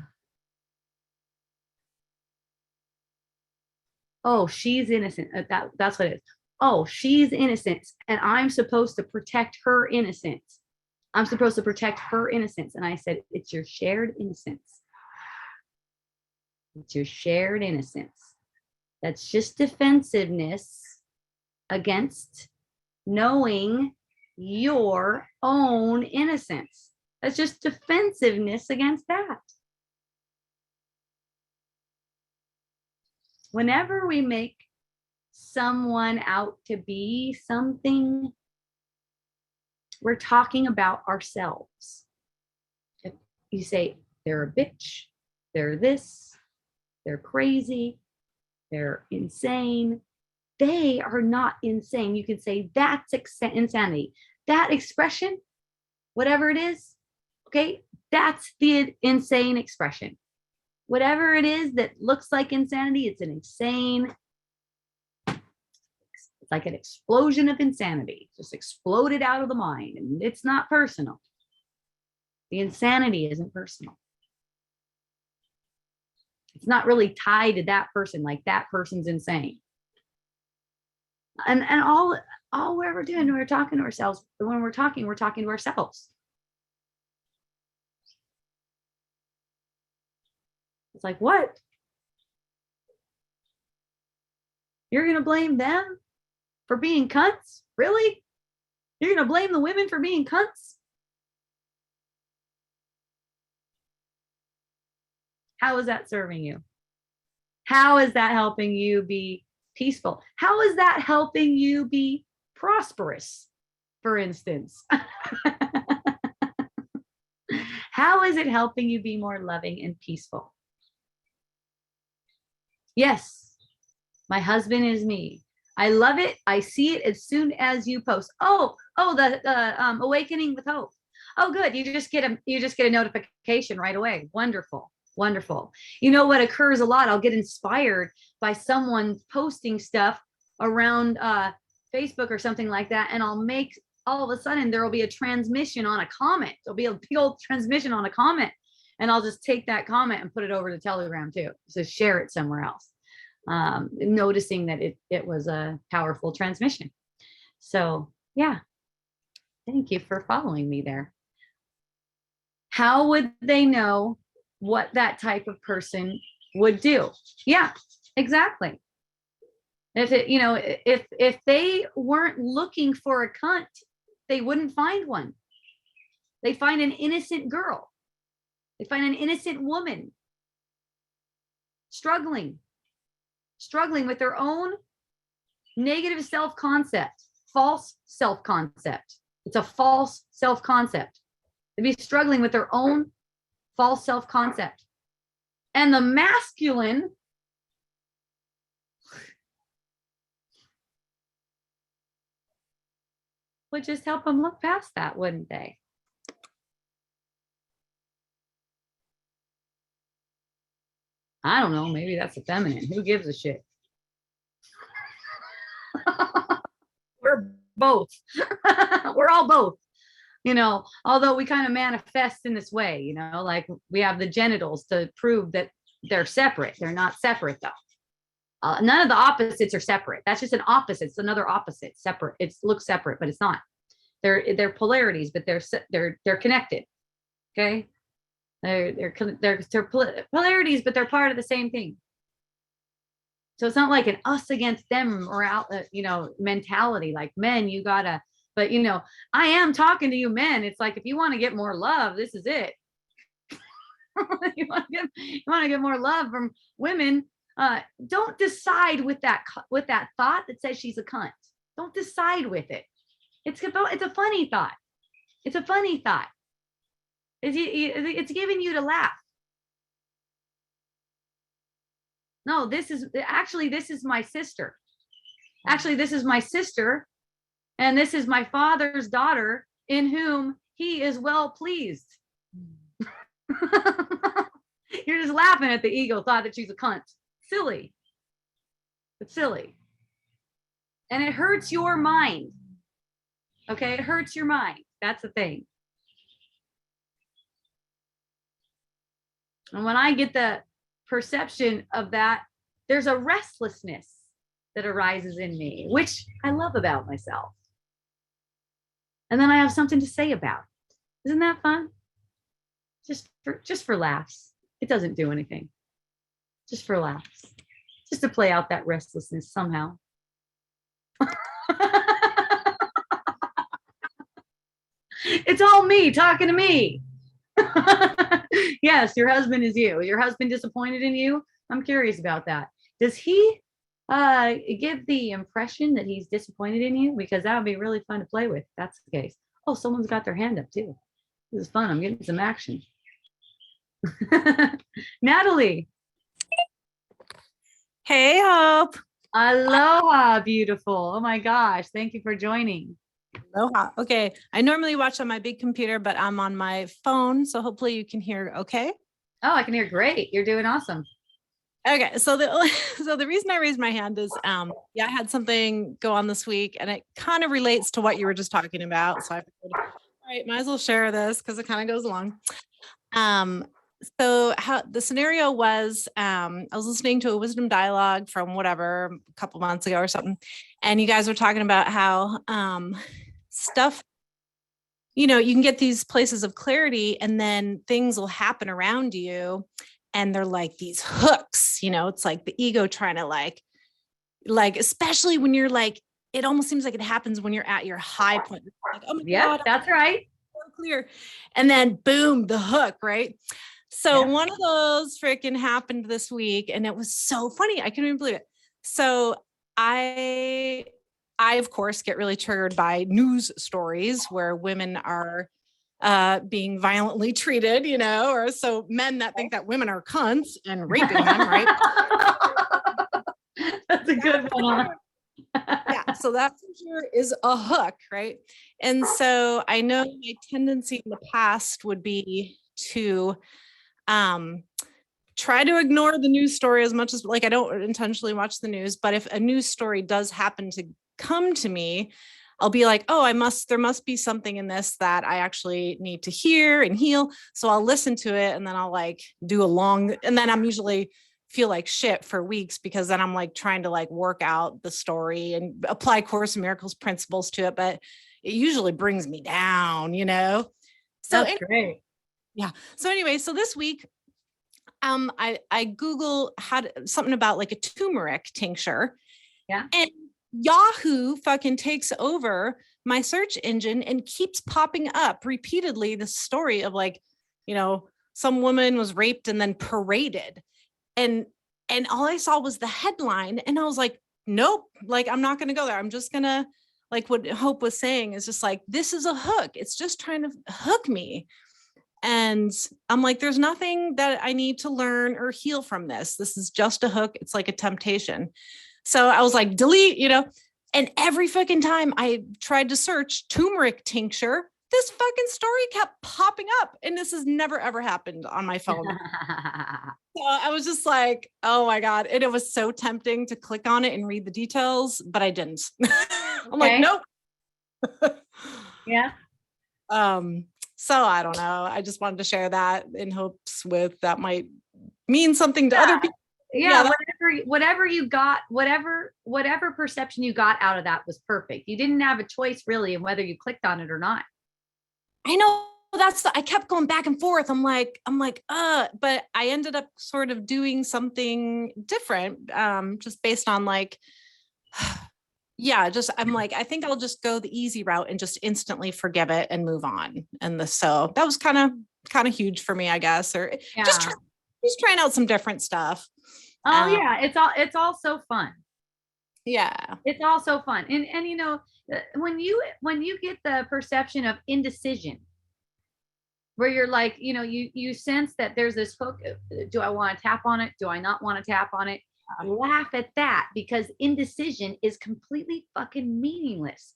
A: Oh, she's innocent. That's what it is. Oh, she's innocent, and I'm supposed to protect her innocence. I'm supposed to protect her innocence. And I said, it's your shared innocence. It's your shared innocence. That's just defensiveness against knowing your own innocence. That's just defensiveness against that. Whenever we make someone out to be something, we're talking about ourselves. If you say they're a bitch, they're this, they're crazy, they're insane, they are not insane. You can say that's insanity. That expression, whatever it is, okay, that's the insane expression. Whatever it is that looks like insanity, it's an insane, it's like an explosion of insanity, just exploded out of the mind, and it's not personal. The insanity isn't personal. It's not really tied to that person, like that person's insane. And all we're ever doing when we're talking to ourselves, when we're talking to ourselves. It's like, what? You're gonna blame them for being cunts? Really? You're gonna blame the women for being cunts? How is that serving you? How is that helping you be peaceful? How is that helping you be prosperous, for instance? How is it helping you be more loving and peaceful? Yes, my husband is me. I love it. I see it as soon as you post. The awakening with hope. Oh, good. You just get a notification right away. Wonderful. Wonderful. You know what occurs a lot? I'll get inspired by someone posting stuff around Facebook or something like that, and I'll make, all of a sudden there will be a transmission on a comment. There'll be a big old transmission on a comment, and I'll just take that comment and put it over to Telegram too, so share it somewhere else. Noticing that it was a powerful transmission. So yeah, thank you for following me there. How would they know what that type of person would do? Yeah, exactly. If they weren't looking for a cunt, they wouldn't find one. They find an innocent girl. They find an innocent woman struggling with their own negative self-concept, false self-concept. It's a false self-concept. They'd be struggling with their own false self-concept. And the masculine would just help them look past that, wouldn't they? I don't know. Maybe that's the feminine. Who gives a shit? We're both. We're all both. Although we kind of manifest in this way, like we have the genitals to prove that they're separate. They're not separate though. None of the opposites are separate. That's just an opposite. It's another opposite. Separate. It looks separate, but it's not. They're polarities, but they're connected. Okay. They're polarities, but they're part of the same thing. So it's not like an us against them or out, mentality. Like men, you gotta. But I am talking to you men. It's like if you want to get more love, this is it. you want to get more love from women. Don't decide with that thought that says she's a cunt. Don't decide with it. It's a funny thought. It's a funny thought. It's giving you to laugh. No, this is my sister. Actually, this is my sister, and this is my father's daughter, in whom he is well pleased. You're just laughing at the ego thought that she's a cunt. Silly. It's silly. And it hurts your mind. Okay, it hurts your mind. That's the thing. And when I get the perception of that, there's a restlessness that arises in me, which I love about myself. And then I have something to say about it. Isn't that fun? Just for laughs. It doesn't do anything. Just for laughs. Just to play out that restlessness somehow. It's all me talking to me. Yes, your husband is you. Your husband disappointed in you? I'm curious about that. Does he give the impression that he's disappointed in you? Because that would be really fun to play with if that's the case. Oh, someone's got their hand up too. This is fun. I'm getting some action. Natalie.
B: Hey, Hope.
A: Aloha, beautiful. Oh my gosh. Thank you for joining.
B: Aloha. Okay. I normally watch on my big computer, but I'm on my phone. So hopefully you can hear okay.
A: Oh, I can hear great. You're doing awesome.
B: Okay. So the reason I raised my hand is I had something go on this week and it kind of relates to what you were just talking about. So I figured, all right, might as well share this because it kind of goes along. So how the scenario was, I was listening to a wisdom dialogue from whatever, a couple months ago or something. And you guys were talking about how stuff, you can get these places of clarity and then things will happen around you. And they're like these hooks, it's like the ego trying to like, especially when you're like, it almost seems like it happens when you're at your high point. Like, oh my God,
A: that's right.
B: So clear. And then boom, the hook, right? So one of those freaking happened this week and it was so funny. I couldn't even believe it. So I of course get really triggered by news stories where women are being violently treated, or so men that think that women are cunts and raping them, right?
A: That's a good one.
B: Yeah, so that for sure is a hook, right? And so I know my tendency in the past would be to try to ignore the news story as much as I don't intentionally watch the news, but if a news story does happen to come to me, I'll be like, oh, there must be something in this that I actually need to hear and heal. So I'll listen to it and then I'll do and then I'm usually feel like shit for weeks because then I'm trying to work out the story and apply Course in Miracles principles to it. But it usually brings me down, So
A: that's great.
B: Yeah. So anyway, so this week, I Google something about a turmeric tincture.
A: Yeah.
B: And Yahoo fucking takes over my search engine and keeps popping up repeatedly the story of some woman was raped and then paraded. And all I saw was the headline and I was like, nope, I'm not going to go there. I'm just going to what Hope was saying is just this is a hook. It's just trying to hook me. And I'm like, there's nothing that I need to learn or heal from this. This is just a hook. It's like a temptation. So I was like, delete, and every fucking time I tried to search turmeric tincture, this fucking story kept popping up. And this has never, ever happened on my phone. So I was just like, oh my God. And it was so tempting to click on it and read the details, but I didn't. I'm like, nope.
A: Yeah.
B: So I don't know. I just wanted to share that in hopes that might mean something to other people.
A: Yeah, whatever you got, whatever perception you got out of that was perfect. You didn't have a choice really in whether you clicked on it or not.
B: I know I kept going back and forth. I'm like, but I ended up sort of doing something different, just based on I'm like, I think I'll just go the easy route and just instantly forgive it and move on. And so that was kind of huge for me, I guess, or just trying out some different stuff.
A: Oh yeah. It's all so fun.
B: Yeah.
A: It's all so fun. And when you get the perception of indecision, where you're like, you sense that there's this hook. Do I want to tap on it? Do I not want to tap on it? Laugh at that because indecision is completely fucking meaningless.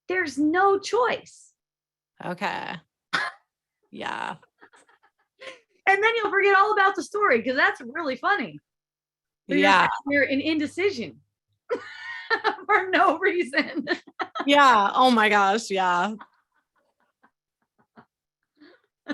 A: There's no choice.
B: Okay. Yeah.
A: And then you'll forget all about the story because that's really funny. You're in indecision for no reason.
B: Yeah. Oh my gosh. Yeah.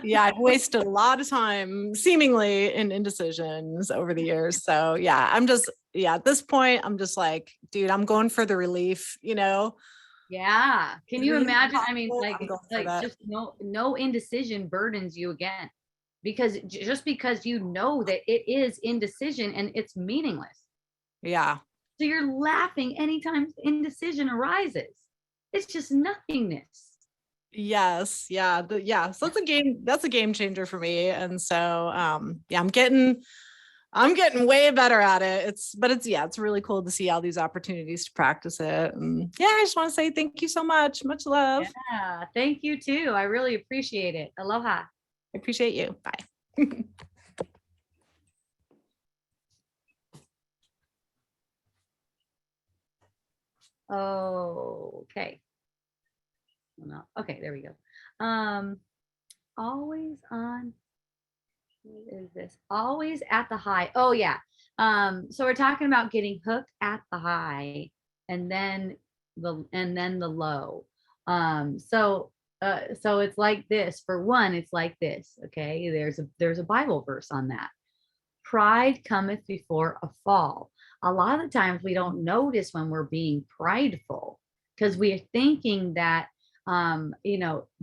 B: Yeah, I've wasted a lot of time seemingly in indecisions over the years. So yeah, at this point, I'm just like, dude, I'm going for the relief,
A: Yeah. Can
B: Is
A: you
B: it
A: imagine? I mean,
B: impossible? I'm going for that.
A: just no indecision burdens you again, because just because you know that it is indecision and it's meaningless.
B: Yeah.
A: So you're laughing anytime indecision arises. It's just nothingness.
B: Yes. Yeah. So that's a game changer for me. And so yeah, I'm getting way better at it. It's really cool to see all these opportunities to practice it. And yeah, I just want to say thank you so much. Much love.
A: Yeah. Thank you too. I really appreciate it. Aloha.
B: I appreciate you. Bye.
A: Okay. No. Okay, there we go. Always on. What is this? Always at the high. Oh yeah. So we're talking about getting hooked at the high and then the low. So it's like this. For one, it's like this. Okay. There's a Bible verse on that. Pride cometh before a fall. A lot of the times we don't notice when we're being prideful because we are thinking that,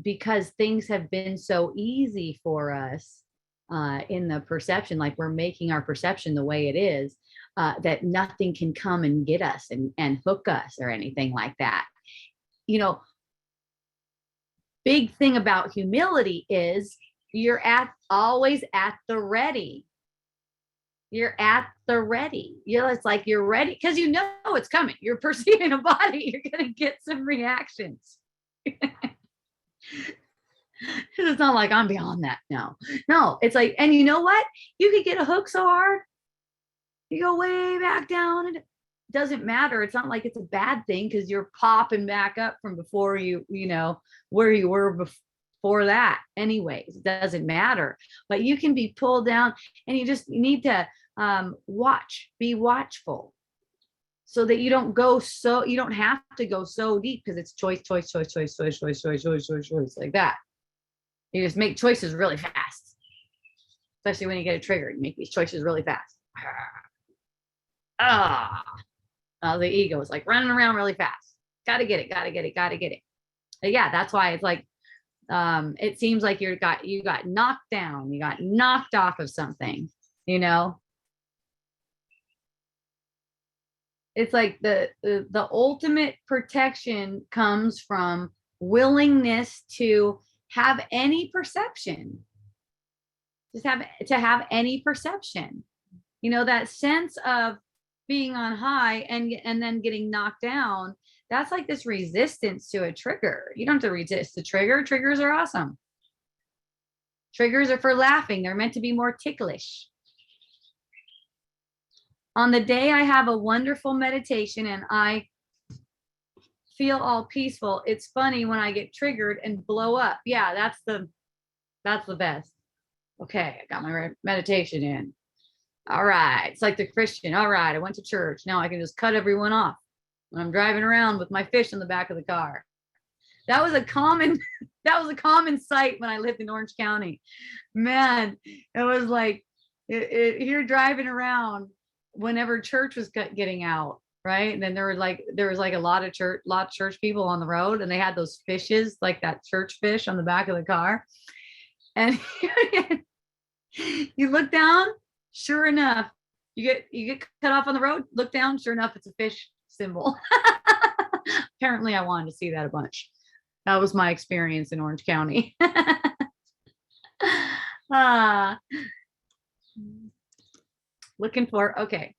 A: because things have been so easy for us in the perception, like we're making our perception the way it is, that nothing can come and get us and hook us or anything like that. Big thing about humility is you're always at the ready. You're at the ready. It's like you're ready because it's coming. You're perceiving a body. You're going to get some reactions. It's not like I'm beyond that. No, it's like, and you know what? You could get a hook so hard. You go way back down and it doesn't matter. It's not like it's a bad thing because you're popping back up from before where you were before that. Anyways, it doesn't matter. But you can be pulled down and you need to be watchful so that you don't have to go so deep because it's choice like that. You just make choices really fast, especially when you get a trigger. You make these choices really fast. The ego is like running around really fast. Gotta get it. But yeah, that's why it's like it seems like you got knocked down, you got knocked off of something, It's like the ultimate protection comes from willingness to have any perception. Just have any perception. That sense of being on high and then getting knocked down. That's like this resistance to a trigger. You don't have to resist the trigger. Triggers are awesome. Triggers are for laughing. They're meant to be more ticklish. On the day I have a wonderful meditation and I feel all peaceful, it's funny when I get triggered and blow up. Yeah, that's the best. Okay, I got my meditation in. All right. It's like the Christian. All right, I went to church. Now I can just cut everyone off when I'm driving around with my fish in the back of the car. That was a common sight when I lived in Orange County. Man, it was like you're driving around whenever church was getting out, right? And then there was like a lot of church people on the road, and they had those fishes, like that church fish on the back of the car. And you look down, sure enough, you get cut off on the road, look down, sure enough, it's a fish symbol. Apparently I wanted to see that a bunch. That was my experience in Orange County. Looking for, okay.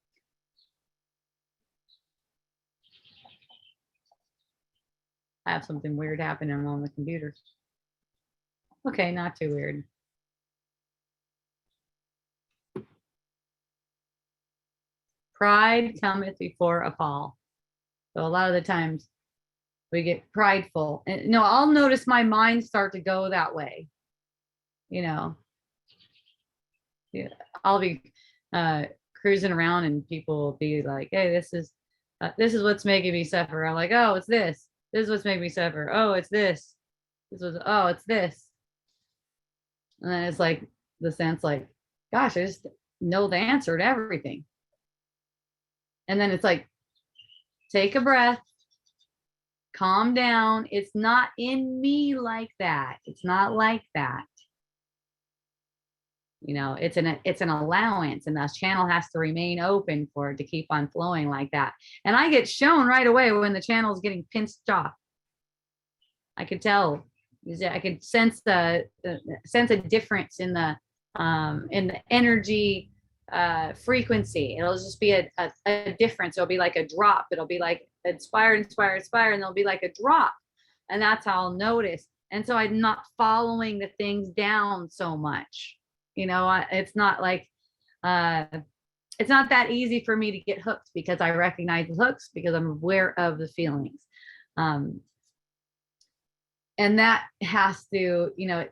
A: I have something weird happening on the computer. Okay, not too weird. Pride cometh before a fall. So a lot of the times we get prideful. And no, I'll notice my mind start to go that way. Yeah, I'll be cruising around and people will be like, hey, this is what's making me suffer. I'm like, oh, it's this. This is what's making me suffer. Oh, it's this. It's this. And then it's like the sense like, gosh, I just know the answer to everything. And then it's like, take a breath, calm down. It's not in me like that. It's not like that. It's an allowance, and the channel has to remain open for it to keep on flowing like that. And I get shown right away when the channel is getting pinched off. I could tell. I could sense a difference in the energy frequency. It'll just be a difference. It'll be like a drop. It'll be like inspire, and there'll be like a drop, and that's how I'll notice. And so I'm not following the things down so much. It's not like it's not that easy for me to get hooked, because I recognize the hooks, because I'm aware of the feelings. And that has to, you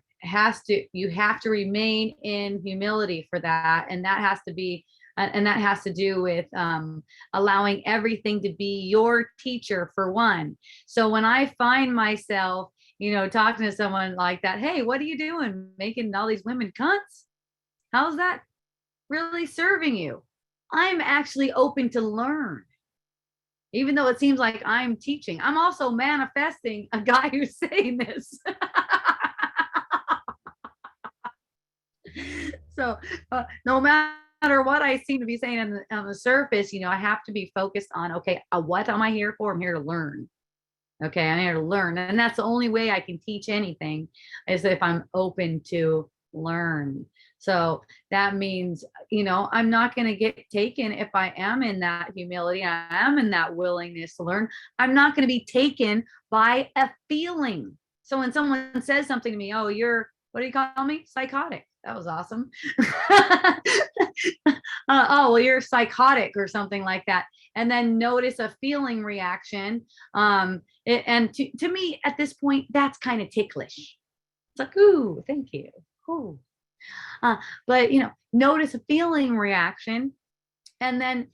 A: have to remain in humility for that. And that has to be, and that has to do with allowing everything to be your teacher, for one. So when I find myself, talking to someone like that, hey, what are you doing? Making all these women cunts? How's that really serving you? I'm actually open to learn. Even though it seems like I'm teaching, I'm also manifesting a guy who's saying this. So no matter what I seem to be saying on the surface, I have to be focused on, okay, what am I here for? I'm here to learn. Okay, I'm here to learn. And that's the only way I can teach anything, is if I'm open to learn. So that means, I'm not going to get taken if I am in that humility, I am in that willingness to learn. I'm not going to be taken by a feeling. So when someone says something to me, oh, what do you call me? Psychotic. That was awesome. Oh, well, you're psychotic or something like that. And then notice a feeling reaction. And to me at this point, that's kind of ticklish. It's like, ooh, thank you. Ooh. But notice a feeling reaction, and then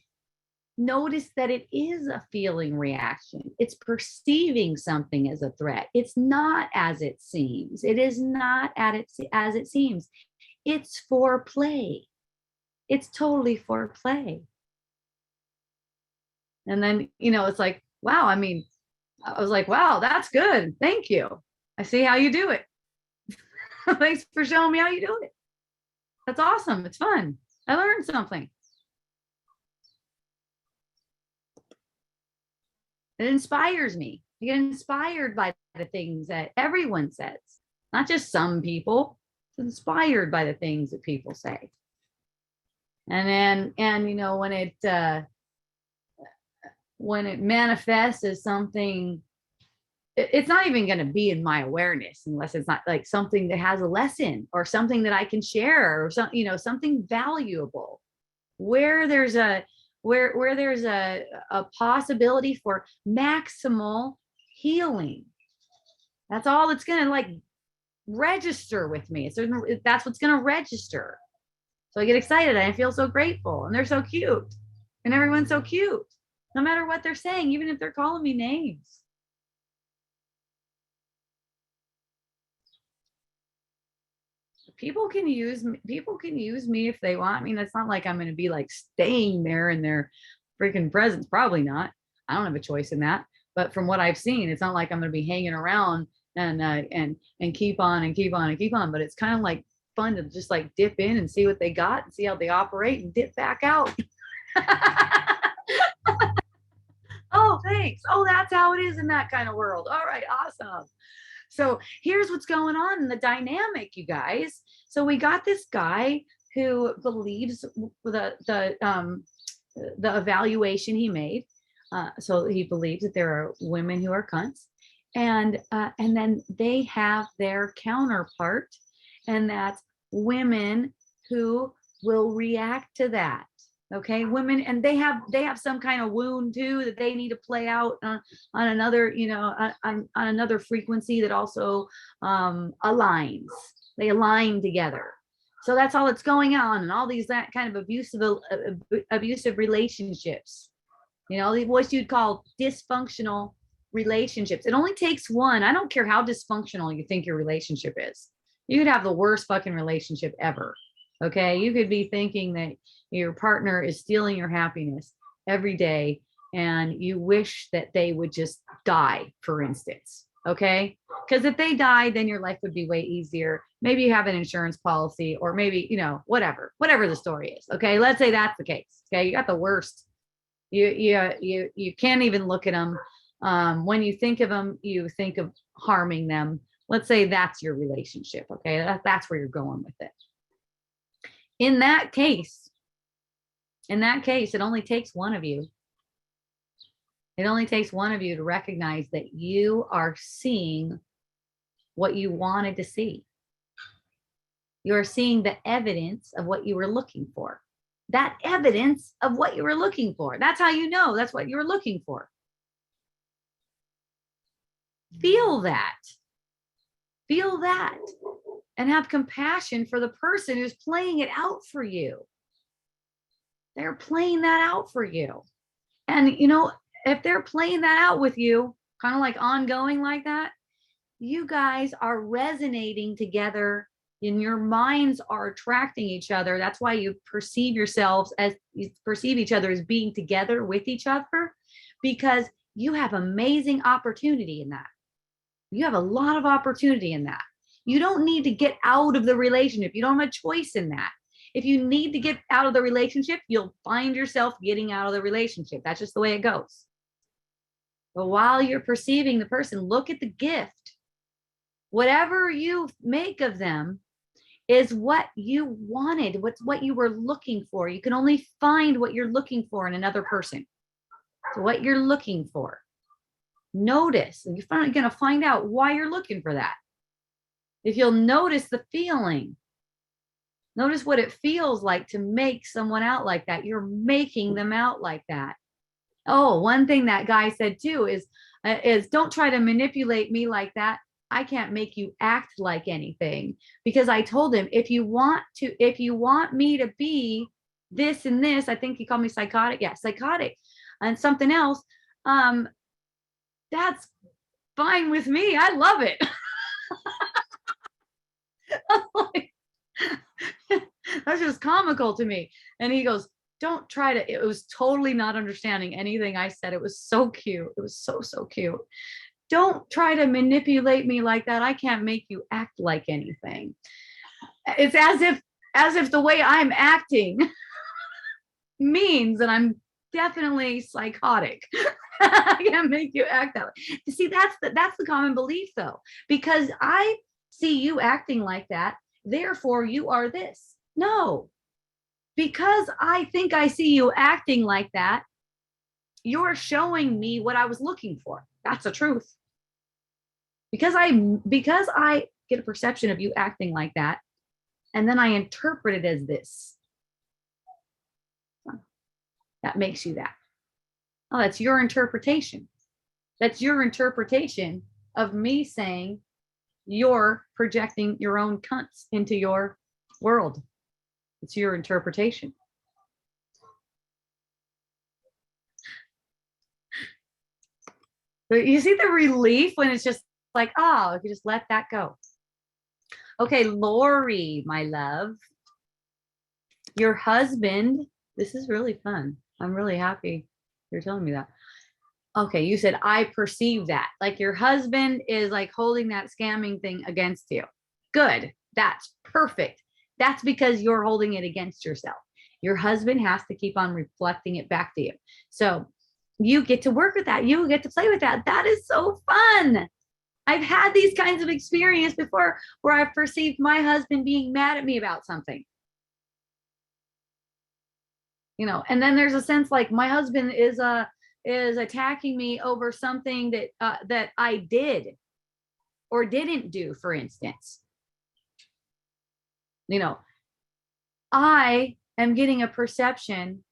A: notice that it is a feeling reaction. It's perceiving something as a threat. It's not as it seems. It is not as it seems. It's for play. It's totally for play. And then, it's like, wow, I was like, wow, that's good. Thank you. I see how you do it. Thanks for showing me how you do it. That's awesome. It's fun. I learned something. It inspires me. I get inspired by the things that everyone says, not just some people. It's inspired by the things that people say. And when it manifests as something, it's not even going to be in my awareness unless it's not like something that has a lesson or something that I can share, or something valuable, where there's a possibility for maximal healing. That's all that's going to register with me. So that's what's going to register. So I get excited and I feel so grateful, and they're so cute, and everyone's so cute, no matter what they're saying, even if they're calling me names. People can use me if they want. It's not like I'm going to be staying there in their freaking presence. Probably not. I don't have a choice in that. But from what I've seen, it's not like I'm going to be hanging around and keep on and keep on and keep on. But it's kind of fun to just dip in and see what they got and see how they operate and dip back out. Oh, thanks. Oh, that's how it is in that kind of world. All right, awesome. So here's what's going on in the dynamic, you guys. So we got this guy who believes the evaluation he made. So he believes that there are women who are cunts, and then they have their counterpart, and that's women who will react to that. Okay, women, and they have some kind of wound too that they need to play out on another, on another frequency that also aligns. They align together. So that's all that's going on, and all these that kind of abusive relationships. What you'd call dysfunctional relationships. It only takes one. I don't care how dysfunctional you think your relationship is. You could have the worst fucking relationship ever. Okay. You could be thinking that your partner is stealing your happiness every day and you wish that they would just die, for instance. Okay. Because if they died, then your life would be way easier. Maybe you have an insurance policy, or maybe, whatever the story is. Okay. Let's say that's the case. Okay. You got the worst. You can't even look at them. When you think of them, you think of harming them. Let's say that's your relationship. Okay. That's where you're going with it. In that case, it only takes one of you. It only takes one of you to recognize that you are seeing what you wanted to see. You're seeing the evidence of what you were looking for. That evidence of what you were looking for. That's how you know that's what you were looking for. Feel that. Feel that. And have compassion for the person who's playing it out for you. They're playing that out for you. And, if they're playing that out with you, kind of like ongoing like that, you guys are resonating together and your minds are attracting each other. That's why you perceive each other as being together with each other, because you have amazing opportunity in that. You have a lot of opportunity in that. You don't need to get out of the relationship. You don't have a choice in that. If you need to get out of the relationship, you'll find yourself getting out of the relationship. That's just the way it goes. But while you're perceiving the person, look at the gift. Whatever you make of them is what you wanted, what you were looking for. You can only find what you're looking for in another person. So what you're looking for. Notice, and you're going to find out why you're looking for that. If you'll notice the feeling, notice what it feels like to make someone out like that. You're making them out like that. Oh, one thing that guy said too is don't try to manipulate me like that. I can't make you act like anything, because I told him, if you want me to be this and this, I think he called me psychotic. Yeah, psychotic and something else. That's fine with me. I love it. That's just comical to me. And he goes, don't try to, it was totally not understanding anything I said. It was so cute. It was so, so cute. Don't try to manipulate me like that. I can't make you act like anything. It's as if the way I'm acting means that I'm definitely psychotic. I can't make you act that way. You see, that's the common belief though, because I see you acting like that, therefore you are this. No, because I think I see you acting like that, you're showing me what I was looking for. That's the truth. Because I get a perception of you acting like that, and then I interpret it as this. That makes you that. Oh, that's your interpretation. That's your interpretation of me saying you're projecting your own cunts into your world. It's your interpretation. But you see the relief when it's just like, oh, if you just let that go. Okay, Lori, my love, your husband, this is really fun. I'm really happy you're telling me that. Okay, you said, I perceive that. Like your husband is like holding that scamming thing against you. Good. That's perfect. That's because you're holding it against yourself. Your husband has to keep on reflecting it back to you. So you get to work with that. You get to play with that. That is so fun. I've had these kinds of experience before where I've perceived my husband being mad at me about something. And then there's a sense like my husband is attacking me over something that I did or didn't do, for instance. I am getting a perception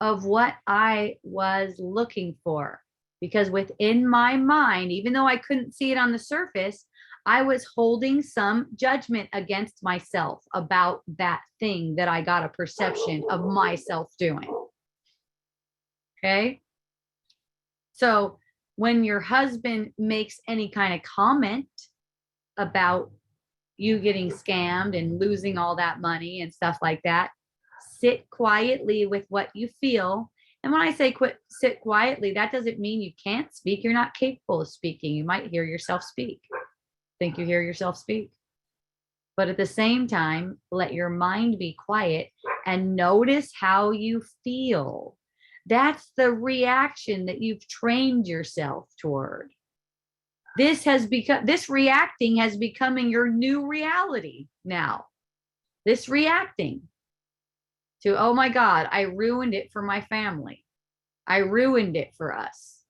A: of what I was looking for, because within my mind, even though I couldn't see it on the surface, I was holding some judgment against myself about that thing that I got a perception of myself doing. Okay. So when your husband makes any kind of comment about you getting scammed and losing all that money and stuff like that. Sit quietly with what you feel. And when I say sit quietly, that doesn't mean you can't speak. You're not capable of speaking. You might hear yourself speak. Think you hear yourself speak. But at the same time, let your mind be quiet and notice how you feel. That's the reaction that you've trained yourself toward. This reacting has becoming your new reality now. This reacting to, oh my God, I ruined it for my family. I ruined it for us.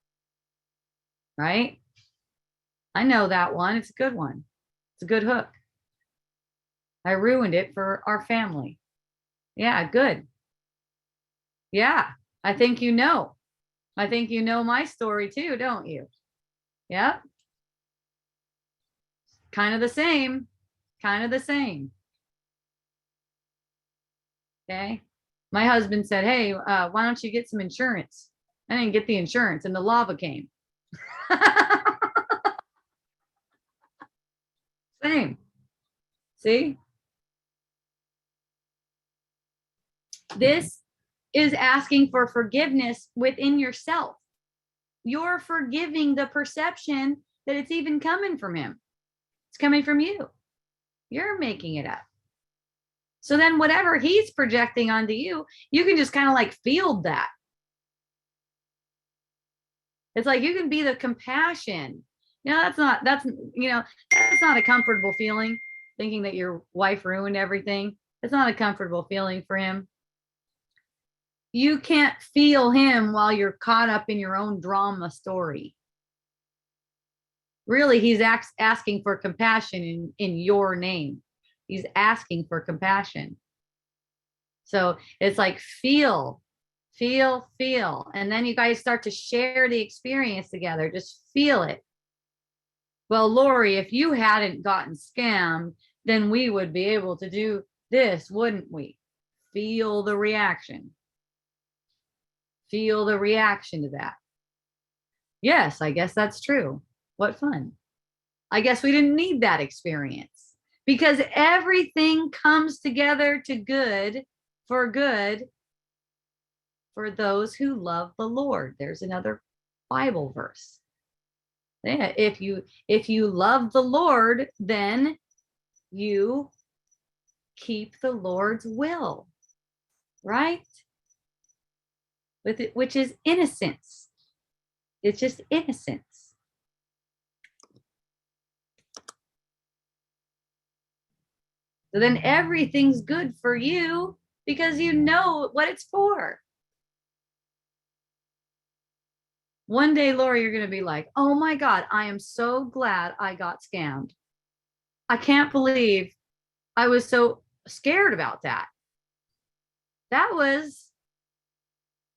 A: Right? I know that one. It's a good one. It's a good hook. I ruined it for our family. Yeah, good. Yeah, I think you know. I think you know my story too, don't you? Yep. Kind of the same. Kind of the same. Okay. My husband said, hey, why don't you get some insurance? I didn't get the insurance and the lava came. Same. See? This is asking for forgiveness within yourself. You're forgiving the perception that it's even coming from him. It's coming from you. You're making it up. So then whatever he's projecting onto you, you can just kind of like field that. It's like you can be the compassion. That's not a comfortable feeling, thinking that your wife ruined everything. It's not a comfortable feeling for him. You can't feel him while you're caught up in your own drama story. Really, he's asking for compassion in your name. He's asking for compassion. So it's like feel. And then you guys start to share the experience together. Just feel it. Well, Lori, if you hadn't gotten scammed, then we would be able to do this, wouldn't we? Feel the reaction. Feel the reaction to that. Yes, I guess that's true. What fun. I guess we didn't need that experience because everything comes together to good for those who love the Lord. There's another Bible verse. Yeah, if you love the Lord, then you keep the Lord's will, right? With it, which is innocence. It's just innocence. So then everything's good for you because you know what it's for. One day, Lori, you're going to be like, oh my God, I am so glad I got scammed. I can't believe I was so scared about that. That was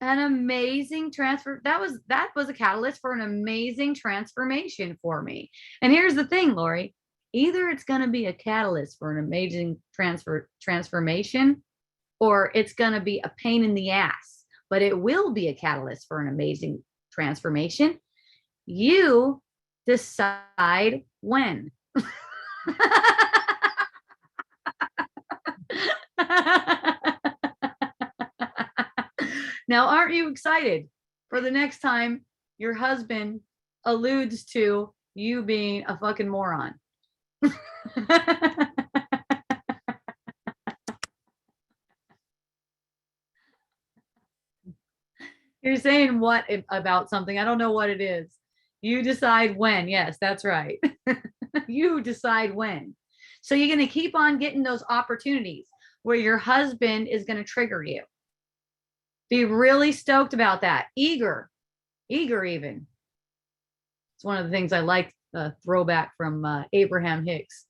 A: an amazing transfer. That was a catalyst for an amazing transformation for me. And here's the thing, Lori, either it's going to be a catalyst for an amazing transformation, or it's going to be a pain in the ass, but it will be a catalyst for an amazing transformation. You decide when. Now, aren't you excited for the next time your husband alludes to you being a fucking moron? You're saying what about something? I don't know what it is. You decide when. Yes, that's right. You decide when. So you're going to keep on getting those opportunities where your husband is going to trigger you. Be really stoked about that. Eager even. It's one of the things I like, throwback from Abraham Hicks.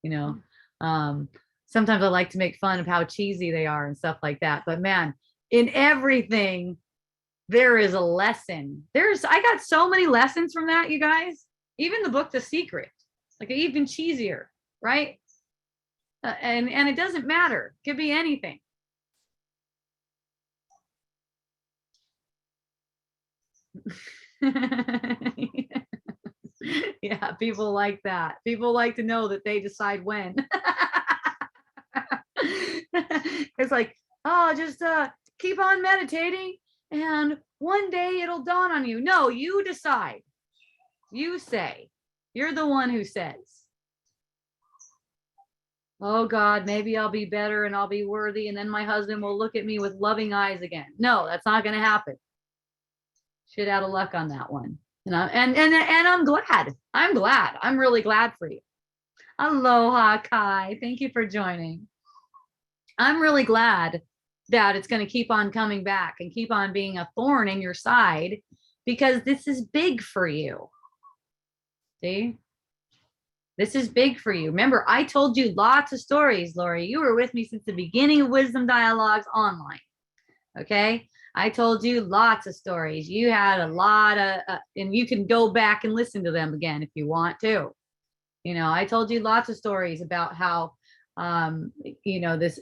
A: Sometimes I like to make fun of how cheesy they are and stuff like that. But man, in everything, there is a lesson. I got so many lessons from that, you guys. Even the book, The Secret, like even cheesier, right? And it doesn't matter. It could be anything. Yeah, people like that. People like to know that they decide when. It's like, oh, just keep on meditating and one day it'll dawn on you. No, you decide. You say. You're the one who says, oh God, maybe I'll be better and I'll be worthy and then my husband will look at me with loving eyes again. No, that's not going to happen. Shit out of luck on that one. And I'm glad. I'm glad. I'm really glad for you. Aloha, Kai. Thank you for joining. I'm really glad that it's going to keep on coming back and keep on being a thorn in your side because this is big for you. See? This is big for you. Remember, I told you lots of stories, Lori. You were with me since the beginning of Wisdom Dialogues online. Okay? I told you lots of stories. You had a lot of, and you can go back and listen to them again if you want to. You know, I told you lots of stories about how, you know, this,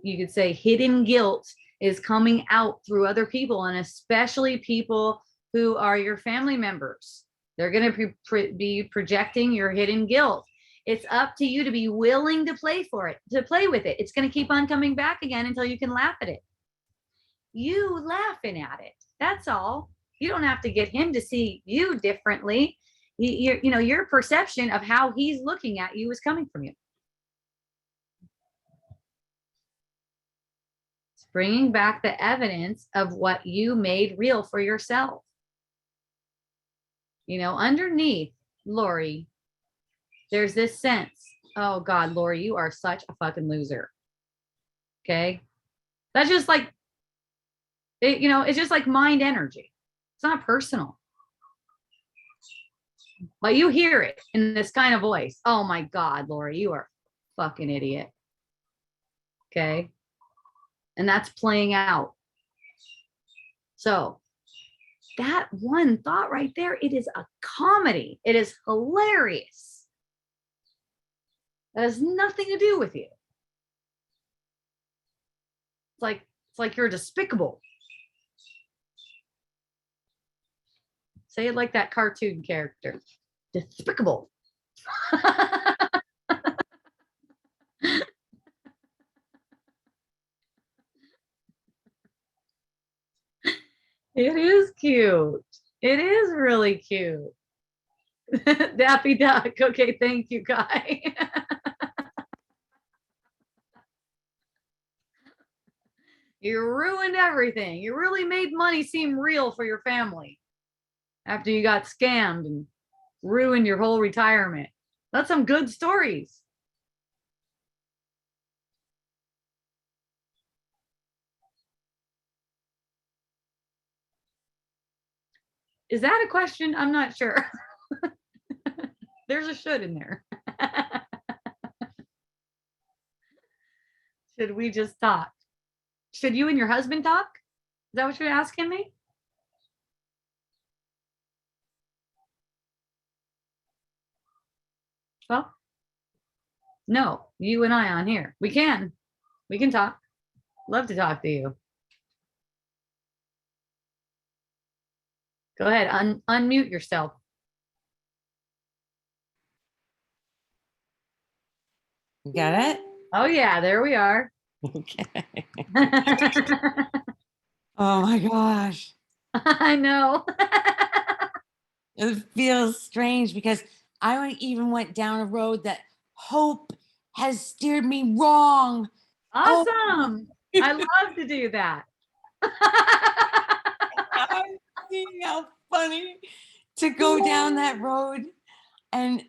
A: you could say hidden guilt is coming out through other people, and especially people who are your family members. They're going to be projecting your hidden guilt. It's up to you to be willing to play with it. It's going to keep on coming back again until you can laugh at it. You laughing at it. That's all. You don't have to get him to see you differently. You know, your perception of how he's looking at you is coming from you. It's bringing back the evidence of what you made real for yourself. You know, underneath, Lori, there's this sense, oh God, Lori, you are such a fucking loser. Okay? That's just like, you know, it's just like mind energy. It's not personal. But you hear it in this kind of voice. Oh my God, Lori, you are a fucking idiot. Okay? And that's playing out. So that one thought right there, it is a comedy. It is hilarious. That has nothing to do with you. It's like you're despicable. Say it like that cartoon character. Despicable. It is cute. It is really cute. Daffy Duck. Okay, thank you, Kai. You ruined everything. You really made money seem real for your family after you got scammed and ruined your whole retirement. That's some good stories. Is that a question? I'm not sure. There's a should in there. Should we just talk? Should you and your husband talk? Is that what you're asking me? Well, no, you and I on here. We can talk. Love to talk to you. Go ahead, unmute yourself.
C: You got it?
A: Oh yeah, there we are.
C: Okay. Oh my gosh.
A: I know.
C: It feels strange because I even went down a road that hope has steered me wrong.
A: Awesome. I love to do that.
C: I'm seeing how funny to go down that road, and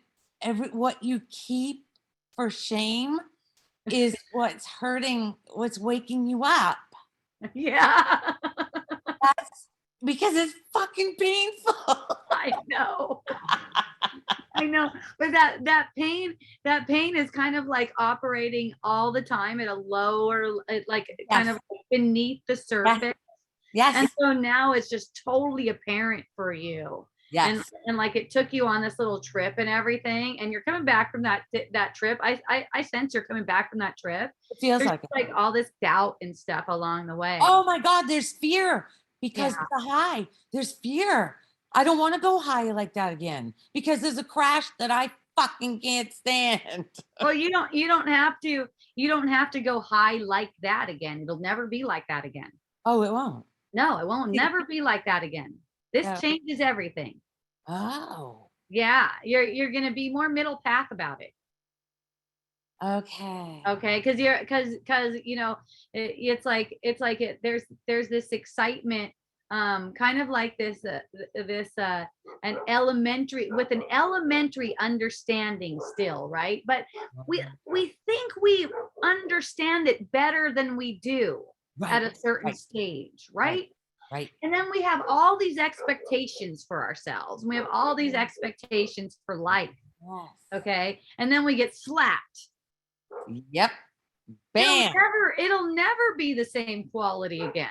C: what you keep for shame is what's hurting, what's waking you up.
A: Yeah.
C: That's because it's fucking painful.
A: I know. I know. But that pain is kind of like operating all the time at a lower, like kind of beneath the surface.
C: Yes.
A: And so now it's just totally apparent for you.
C: Yes.
A: And like it took you on this little trip and everything, and you're coming back from that trip. I sense you're coming back from that trip.
C: It feels
A: There's
C: like it.
A: like all this doubt and stuff along the way.
C: Oh my God, there's fear because of the high. There's fear. I don't want to go high like that again because there's a crash that I fucking can't stand.
A: Well, you don't have to go high like that again. It'll never be like that again.
C: Oh, it won't.
A: No, it won't never be like that again. This
C: Yeah.
A: changes everything.
C: Oh,
A: Yeah, you're gonna be more middle path about it.
C: okay.
A: Okay, because you know it's like there's this excitement, kind of like this an elementary with an elementary understanding still, right? But we think we understand it better than we do at a certain
C: right,
A: stage,
C: right,
A: right?
C: right.
A: And then we have all these expectations for ourselves. We have all these expectations for life.
C: Yes.
A: Okay. And then we get slapped.
C: Yep. Bam.
A: It'll never be the same quality again.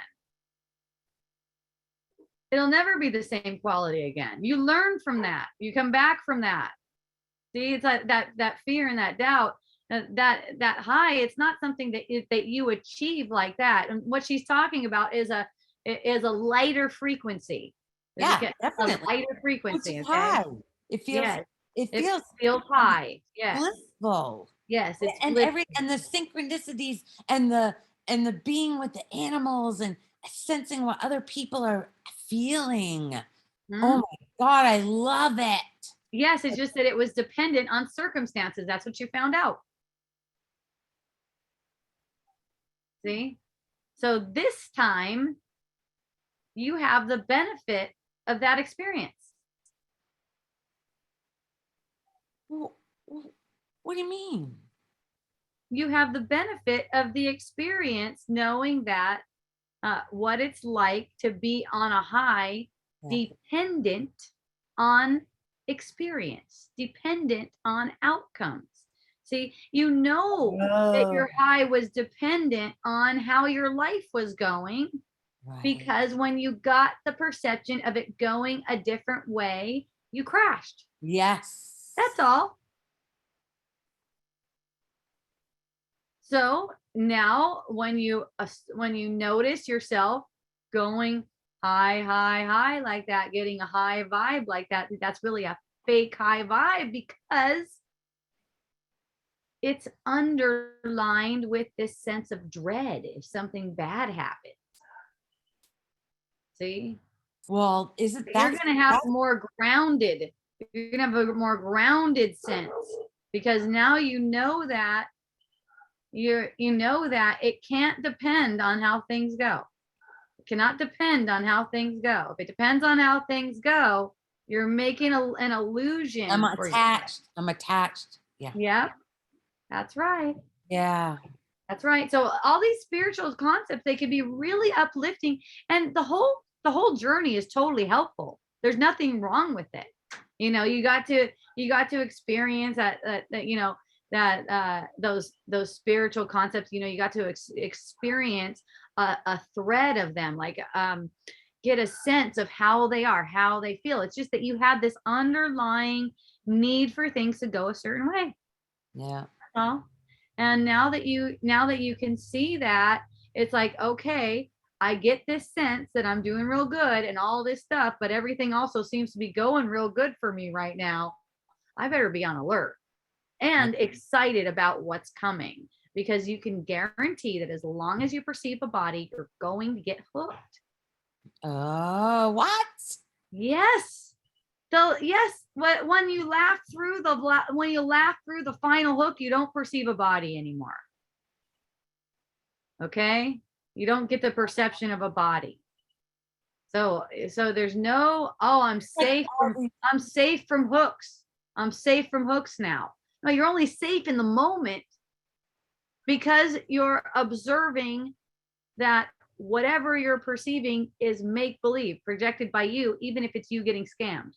A: It'll never be the same quality again. You learn from that. You come back from that. See, it's like that fear and that doubt, that high. It's not something that you achieve like that. And what she's talking about is a lighter frequency.
C: Yeah,
A: A
C: definitely.
A: lighter frequency.
C: It's
A: Okay.
C: high. It feels.
A: Yes.
C: It
A: It
C: feels
A: feels high. Yes.
C: blissful.
A: Yes. It's
C: And
A: blissful.
C: and the synchronicities and the being with the animals and sensing what other people are feeling.
A: Mhm.
C: Oh my God, I love it.
A: Yes, it's just that it was dependent on circumstances. That's what you found out. See? So this time you have the benefit of that experience.
C: What do you mean?
A: You have the benefit of the experience knowing that what it's like to be on a high,
C: Yeah.
A: dependent on experience, dependent on outcomes. See, you know that your high was dependent on how your life was going,
C: Right.
A: because when you got the perception of it going a different way, you crashed.
C: Yes.
A: That's all. So now when you notice yourself going high, high, high like that, getting a high vibe like that, that's really a fake high vibe because it's underlined with this sense of dread if something bad happens. See?
C: Well, isn't
A: You're
C: that
A: going to have more grounded, you're going to have a more grounded sense because now you know that you know that it can't depend on how things go. It cannot depend on how things go. If it depends on how things go, you're making an illusion.
C: I'm attached. I'm attached. Yeah.
A: Yeah, that's right.
C: Yeah.
A: That's right. So all these spiritual concepts, they can be really uplifting, and the whole journey is totally helpful. There's nothing wrong with it. You know, you got to experience that you know that those spiritual concepts. You know, you got to experience a thread of them, like get a sense of how they are, how they feel. It's just that you had this underlying need for things to go a certain way.
C: Yeah.
A: Well, and now that you can see that, it's like, okay, I get this sense that I'm doing real good and all this stuff, but everything also seems to be going real good for me right now. I better be on alert and excited about what's coming, because you can guarantee that as long as you perceive a body, you're going to get hooked.
C: Oh, what?
A: Yes. So yes, when you laugh through the final hook, you don't perceive a body anymore. Okay? You don't get the perception of a body. So there's no, oh, I'm safe from hooks. I'm safe from hooks now. No, you're only safe in the moment because you're observing that whatever you're perceiving is make believe projected by you, even if it's you getting scammed.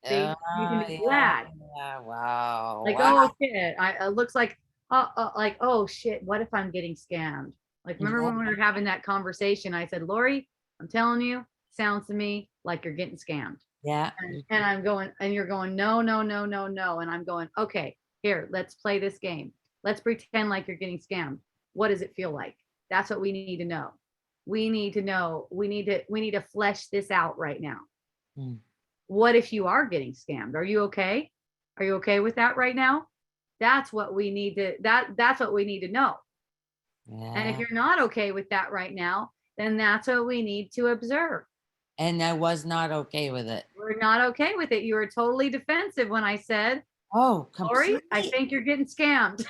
A: See, you can be glad.
C: Yeah, wow.
A: Like,
C: wow.
A: oh shit, it looks like, like, oh shit, what if I'm getting scammed? Like, remember when we were having that conversation? I said, Lori, I'm telling you, sounds to me like you're getting scammed.
C: Yeah.
A: And I'm going, and you're going, no, no, no, no, no. And I'm going, okay, here, let's play this game. Let's pretend like you're getting scammed. What does it feel like? That's what we need to know. We need to know. We need to flesh this out right now.
C: Mm.
A: What if you are getting scammed? Are you okay? Are you okay with that right now? That's what we need to, that's what we need to know. And if
C: Yeah.
A: you're not okay with that right now, then that's what we need to observe.
C: And I was not okay with it.
A: We're not okay with it. You were totally defensive when I said,
C: Oh,
A: Lori, I
C: completely.
A: think you're getting scammed.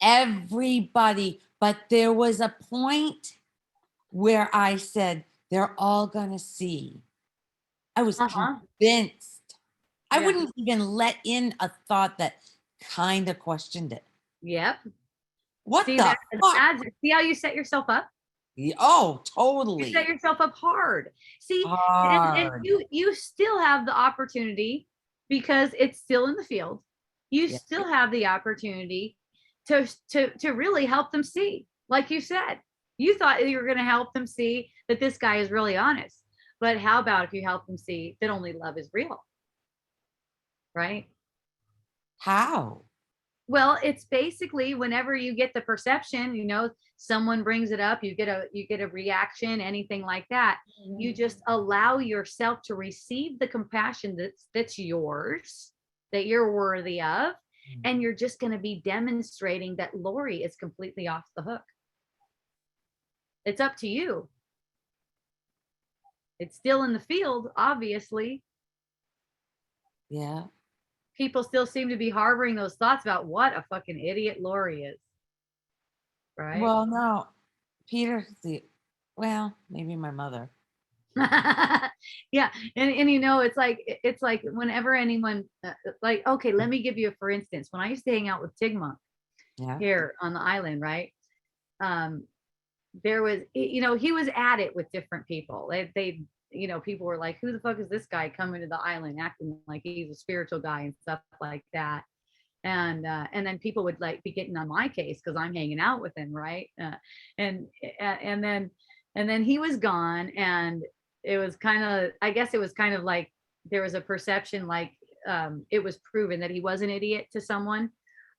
C: Everybody. But there was a point where I said, they're all going to see. I was
A: Uh-huh.
C: convinced. I
A: Yeah.
C: wouldn't even let in a thought that kind of questioned it.
A: Yep.
C: What
A: See
C: the
A: that?
C: fuck?
A: See how you set yourself up?
C: Oh,
A: You set
C: totally.
A: yourself up hard. See, and
C: Hard.
A: you still have the opportunity because it's still in the field. You
C: Yeah.
A: still have the opportunity to really help them see. Like you said, you thought you were going to help them see that this guy is really honest. But how about if you help them see that only love is real? Right?
C: How?
A: Well, it's basically whenever you get the perception, someone brings it up, you get a reaction, anything like that, you just allow yourself to receive the compassion that's yours, that you're worthy of, and you're just going to be demonstrating that Lori is completely off the hook. It's up to you. It's still in the field, obviously.
C: Yeah.
A: People still seem to be harboring those thoughts about what a fucking idiot Lori is. Right?
C: Well, no, Peter, well, maybe my mother.
A: Yeah, and it's like whenever anyone like, okay, let me give you a for instance. When I used to hang out with Tigmonk
C: Yeah.
A: here on the island, right? There was, he was at it with different people. They people were like, who the fuck is this guy coming to the island acting like he's a spiritual guy and stuff like that. And then people would like be getting on my case because I'm hanging out with him, right? And and then he was gone, and it was kind of, I guess it was kind of like there was a perception like it was proven that he was an idiot to someone,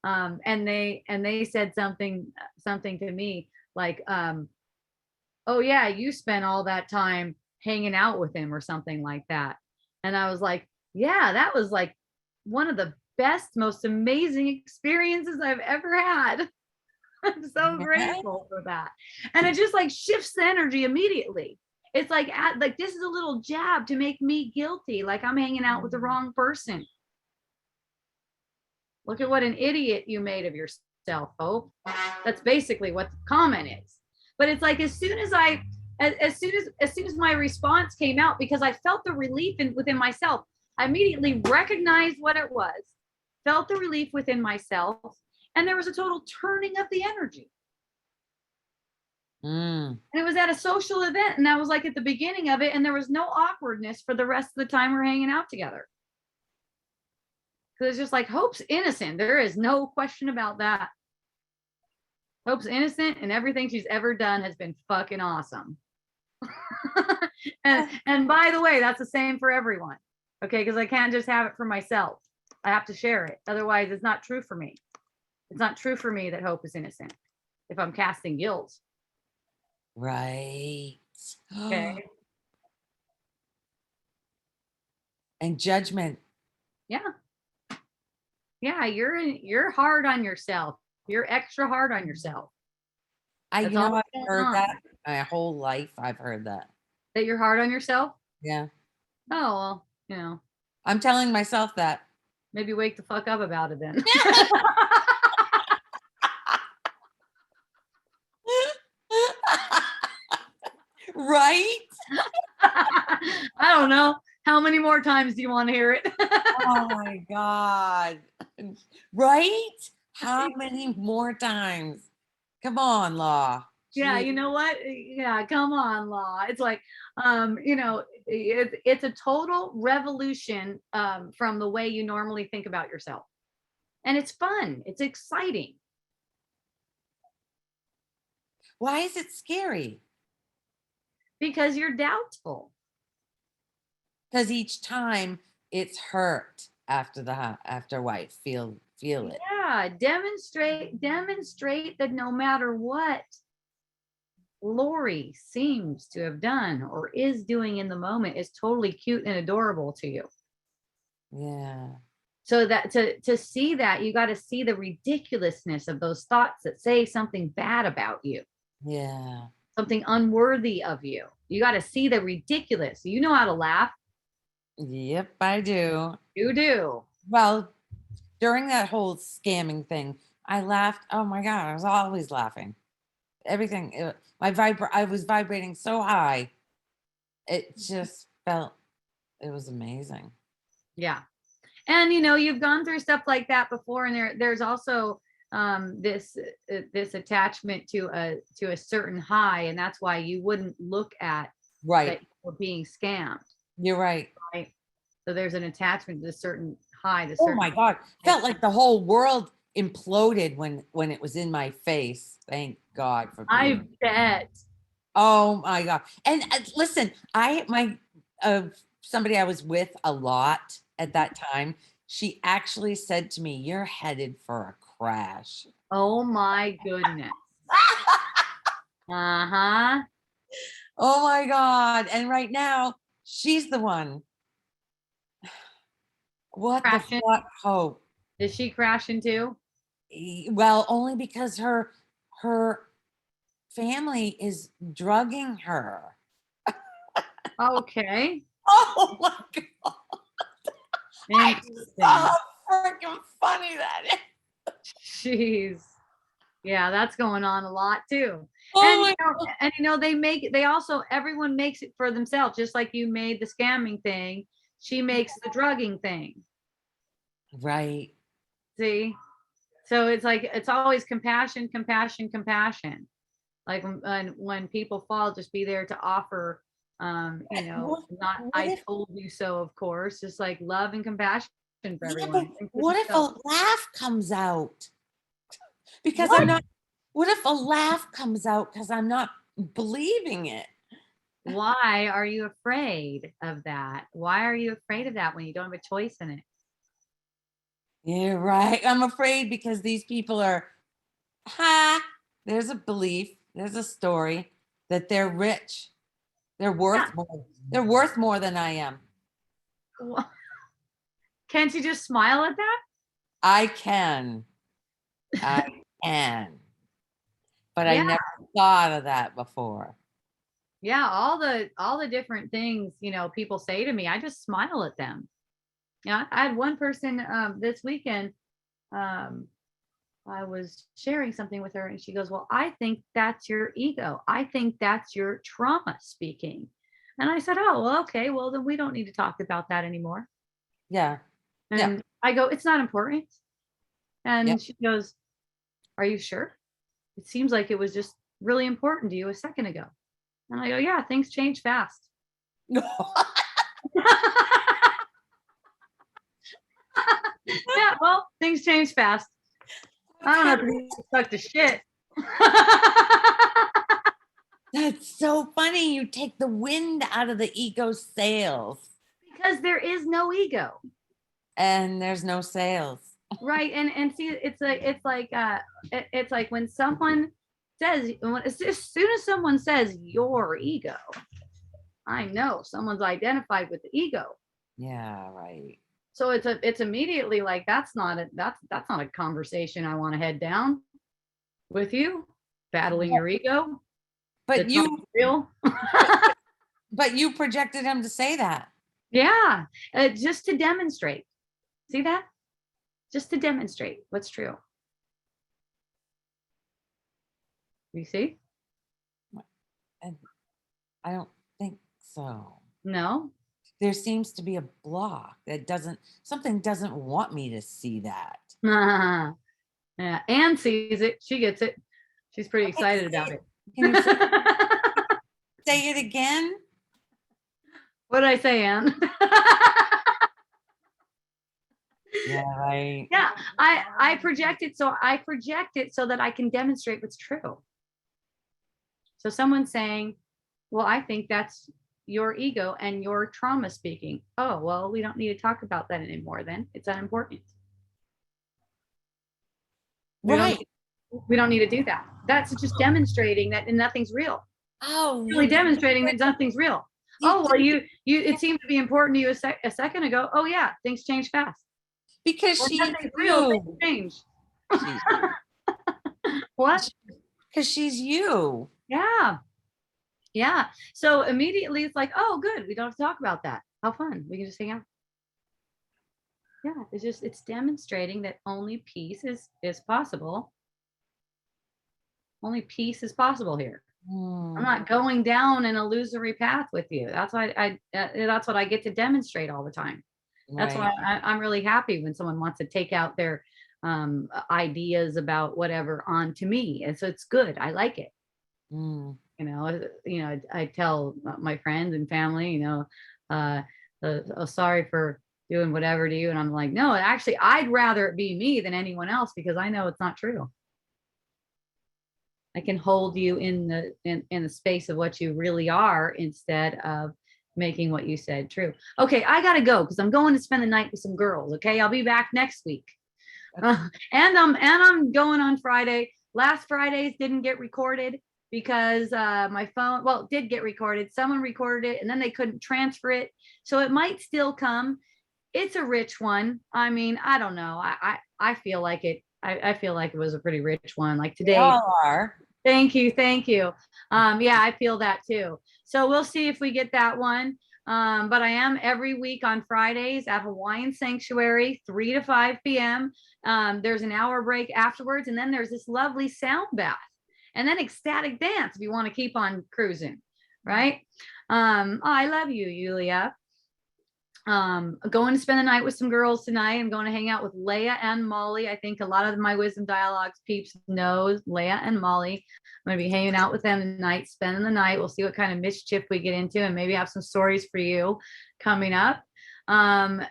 A: and they said something to me like, oh yeah, you spent all that time hanging out with him or something like that. And I was like, yeah, that was like one of the best, most amazing experiences I've ever had. I'm so grateful for that. And it just like shifts the energy immediately. It's like, this is a little jab to make me guilty, like I'm hanging out with the wrong person. Look at what an idiot you made of yourself, Hope. That's basically what the comment is. But it's like as soon as my response came out, because I felt the relief within myself, I immediately recognized what it was, felt the relief within myself, and there was a total turning of the energy. And it was at a social event, and I was like at the beginning of it, and there was no awkwardness for the rest of the time we're hanging out together. Because it's just like, Hope's innocent. There is no question about that. Hope's innocent, and everything she's ever done has been fucking awesome. and by the way, that's the same for everyone. Okay, because I can't just have it for myself. I have to share it. Otherwise, it's not true for me. It's not true for me that Hope is innocent if I'm casting guilt.
C: Right.
A: Okay.
C: And judgment.
A: Yeah. Yeah, you're hard on yourself. You're extra hard on yourself.
C: I've
A: on.
C: heard that my whole life. I've heard that.
A: That you're hard on yourself?
C: Yeah.
A: Oh, well,
C: I'm telling myself that.
A: maybe wake the fuck up about it then.
C: Right?
A: I don't know. How many more times do you want to hear it?
C: Oh my God. Right? How many more times? Come on, Law.
A: Yeah,
C: Jeez.
A: you know what? Yeah, come on, Law. It's like, it's a total revolution from the way you normally think about yourself. And it's fun. It's exciting.
C: Why is it scary?
A: Because you're doubtful.
C: Because each time it's hurt after wife. Feel it.
A: Yeah, demonstrate that no matter what, Lori seems to have done or is doing in the moment is totally cute and adorable to you.
C: Yeah.
A: So that to see that, you got to see the ridiculousness of those thoughts that say something bad about you,
C: Yeah.
A: something unworthy of you. You got to see the ridiculous. You know how to laugh.
C: Yep, I do.
A: You do.
C: Well, during that whole scamming thing, I laughed. Oh my God, I was always laughing. Everything, I was vibrating so high. It just felt, it was amazing.
A: Yeah. And you've gone through stuff like that before, and there's also this attachment to a certain high, and that's why you wouldn't look at
C: Right.
A: that you're being scammed,
C: You're right.
A: right? So there's an attachment to the certain high, the
C: Oh
A: certain
C: my God. Felt like the whole world imploded when it was in my face. Thank God for
A: I
C: being.
A: bet.
C: Oh my God. And listen, somebody I was with a lot at that time, she actually said to me, "You're headed for a crash."
A: Oh my goodness. Uh-huh.
C: Oh my God. And right now, she's the one. What the
A: Crashing.
C: fuck, Hope?
A: Is she crashing too?
C: Well, only because her family is drugging her.
A: Okay.
C: Oh my God.
A: Interesting.
C: So freaking funny that is.
A: Jeez. Yeah, that's going on a lot too.
C: Oh my
A: They also, everyone makes it for themselves, just like you made the scamming thing. She makes the drugging thing.
C: Right.
A: See? So it's like, it's always compassion, compassion, compassion. Like when people fall, just be there to offer, not
C: What
A: I
C: if,
A: told you so, of course, just like love and compassion for
C: yeah,
A: everyone.
C: but what if a laugh comes out? Because I'm
A: What?
C: not, what if a laugh comes out because I'm not believing it?
A: Why are you afraid of that? Why are you afraid of that when you don't have a choice in it?
C: You're right. I'm afraid because these people are, there's a belief, there's a story that they're rich. They're worth more. They're worth more than I am.
A: Can't you just smile at that?
C: I can. I can. But I
A: Yeah.
C: never thought of that before.
A: Yeah, all the different things, people say to me, I just smile at them. Yeah, I had one person this weekend, um, I was sharing something with her and she goes, "Well, I think that's your ego. I think that's your trauma speaking." And I said, "Oh, well, okay, well then we don't need to talk about that anymore."
C: Yeah. Yeah.
A: And I go, "It's not important."
C: Yeah.
A: And she goes, "Are you sure? It seems like it was just really important to you a second ago." And I go, "Yeah, things change fast." Yeah, well, things change fast. I don't have to be stuck to shit.
C: That's so funny. You take the wind out of the ego sails.
A: Because there is no ego.
C: And there's no sails.
A: Right. And see, it's like when someone says, as soon as someone says your ego, I know someone's identified with the ego.
C: Yeah, right.
A: So it's immediately like, that's not a conversation I want to head down with you, battling your ego.
C: But you
A: real.
C: but you projected him to say that.
A: Yeah, just to demonstrate. See that? Just to demonstrate what's true. You see?
C: And I don't think so.
A: No.
C: There seems to be a block that something doesn't want me to see that.
A: Yeah, Anne sees it. She gets it. She's pretty excited about it.
C: Can you say it again?
A: What did I say, Anne?
C: Yeah, right.
A: Yeah, I project it so that I can demonstrate what's true. So someone's saying, "Well, I think that's your ego and your trauma speaking." Oh, well, we don't need to talk about that anymore then. It's unimportant.
C: Right.
A: We don't need to do that. That's just demonstrating that nothing's real.
C: Oh,
A: Really demonstrating that nothing's real. Oh, well, it seemed to be important to you a second ago. Oh yeah, things change fast.
C: because
A: Well,
C: she's
A: nothing's real, things
C: you.
A: change.
C: She's
A: What?
C: because she's you.
A: Yeah. Yeah. So immediately it's like, oh, good. We don't have to talk about that. How fun. We can just hang out. Yeah. It's demonstrating that only peace is possible. Only peace is possible here. I'm not going down an illusory path with you. That's why that's what I get to demonstrate all the time. That's why I'm really happy when someone wants to take out their ideas about whatever onto me. And so it's good. I like it. I tell my friends and family, oh, sorry for doing whatever to you. And I'm like, no, actually, I'd rather it be me than anyone else because I know it's not true. I can hold you in the space of what you really are instead of making what you said true. Okay, I gotta go because I'm going to spend the night with some girls. Okay, I'll be back next week. And I'm going on Friday. Last Fridays didn't get recorded because my phone, well, it did get recorded. Someone recorded it and then they couldn't transfer it. So it might still come. It's a rich one. I mean, I don't know. I feel like it. I feel like it was a pretty rich one. Like today.
C: They all are.
A: Thank you. Yeah, I feel that too. So we'll see if we get that one. But I am every week on Fridays at Hawaiian Sanctuary, 3 to 5 p.m. There's an hour break afterwards, and then there's this lovely sound bath, and then ecstatic dance if you want to keep on cruising, right? I love you, Yulia. Going to spend the night with some girls tonight. I'm going to hang out with Leah and Molly. I think a lot of my Wisdom Dialogues peeps knows Leah and Molly. I'm going to be hanging out with them tonight, spending the night. We'll see what kind of mischief we get into and maybe have some stories for you coming up. I'm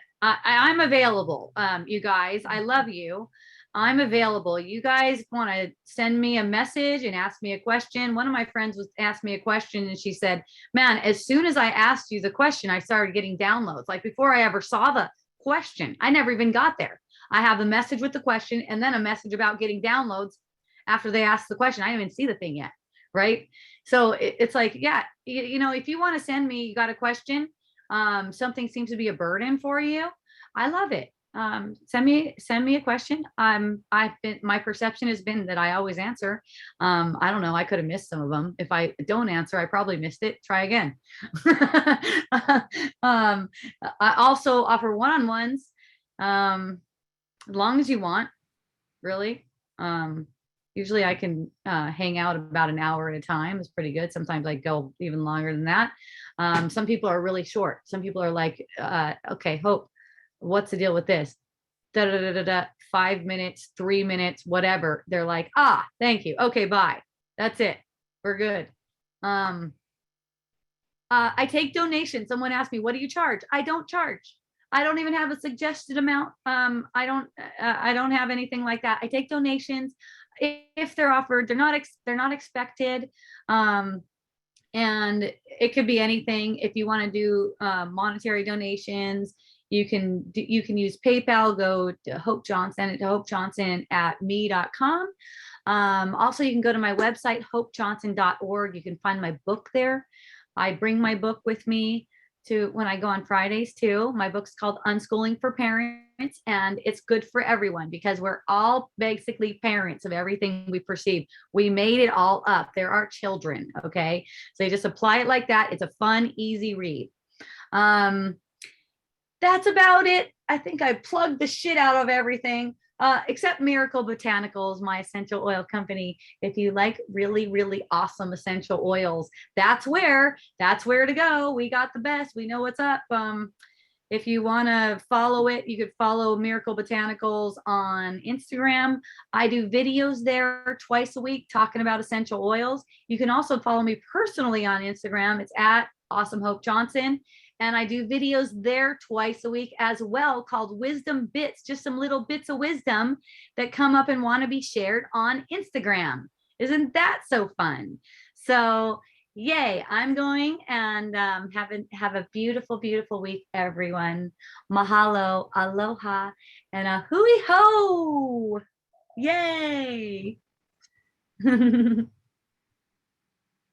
A: available, you guys. I love you. I'm available. You guys want to send me a message and ask me a question. One of my friends asked me a question and she said, man, as soon as I asked you the question, I started getting downloads. Like before I ever saw the question, I never even got there. I have a message with the question and then a message about getting downloads after they asked the question. I didn't even see the thing yet. Right. So it's like, yeah, if you want to send me, you got a question, something seems to be a burden for you. I love it. Send me a question. My perception has been that I always answer. I don't know. I could have missed some of them. If I don't answer, I probably missed it. Try again. I also offer one-on-ones, as long as you want, really. Usually I can hang out about an hour at a time. It's pretty good. Sometimes I go even longer than that. Some people are really short. Some people are like, okay, Hope, what's the deal with this? 5 minutes, 3 minutes, whatever. They're like, thank you. Okay, bye. That's it. We're good. I take donations. Someone asked me, what do you charge? I don't charge. I don't even have a suggested amount. I don't have anything like that. I take donations if they're offered. They're not expected. And it could be anything. If you want to do monetary donations, you can use PayPal. Go to Hope Johnson at hopejohnson@me.com. Also, you can go to my website, hopejohnson.org. You can find my book there. I bring my book with me to when I go on Fridays too. My book's called Unschooling for Parents, and it's good for everyone because we're all basically parents of everything we perceive. We made it all up. There are children, okay? So you just apply it like that. It's a fun, easy read. That's about it. I think I plugged the shit out of everything. Except Miracle Botanicals, my essential oil company. If you like really, really awesome essential oils, that's where to go. We got the best. We know what's up. If you want to follow it, you could follow Miracle Botanicals on Instagram. I do videos there twice a week talking about essential oils. You can also follow me personally on Instagram. It's at Awesome Hope Johnson. And I do videos there twice a week as well called Wisdom Bits, just some little bits of wisdom that come up and want to be shared on Instagram. Isn't that so fun? So yay, I'm going and have a beautiful, beautiful week, everyone. Mahalo, aloha, and a hui ho. Yay.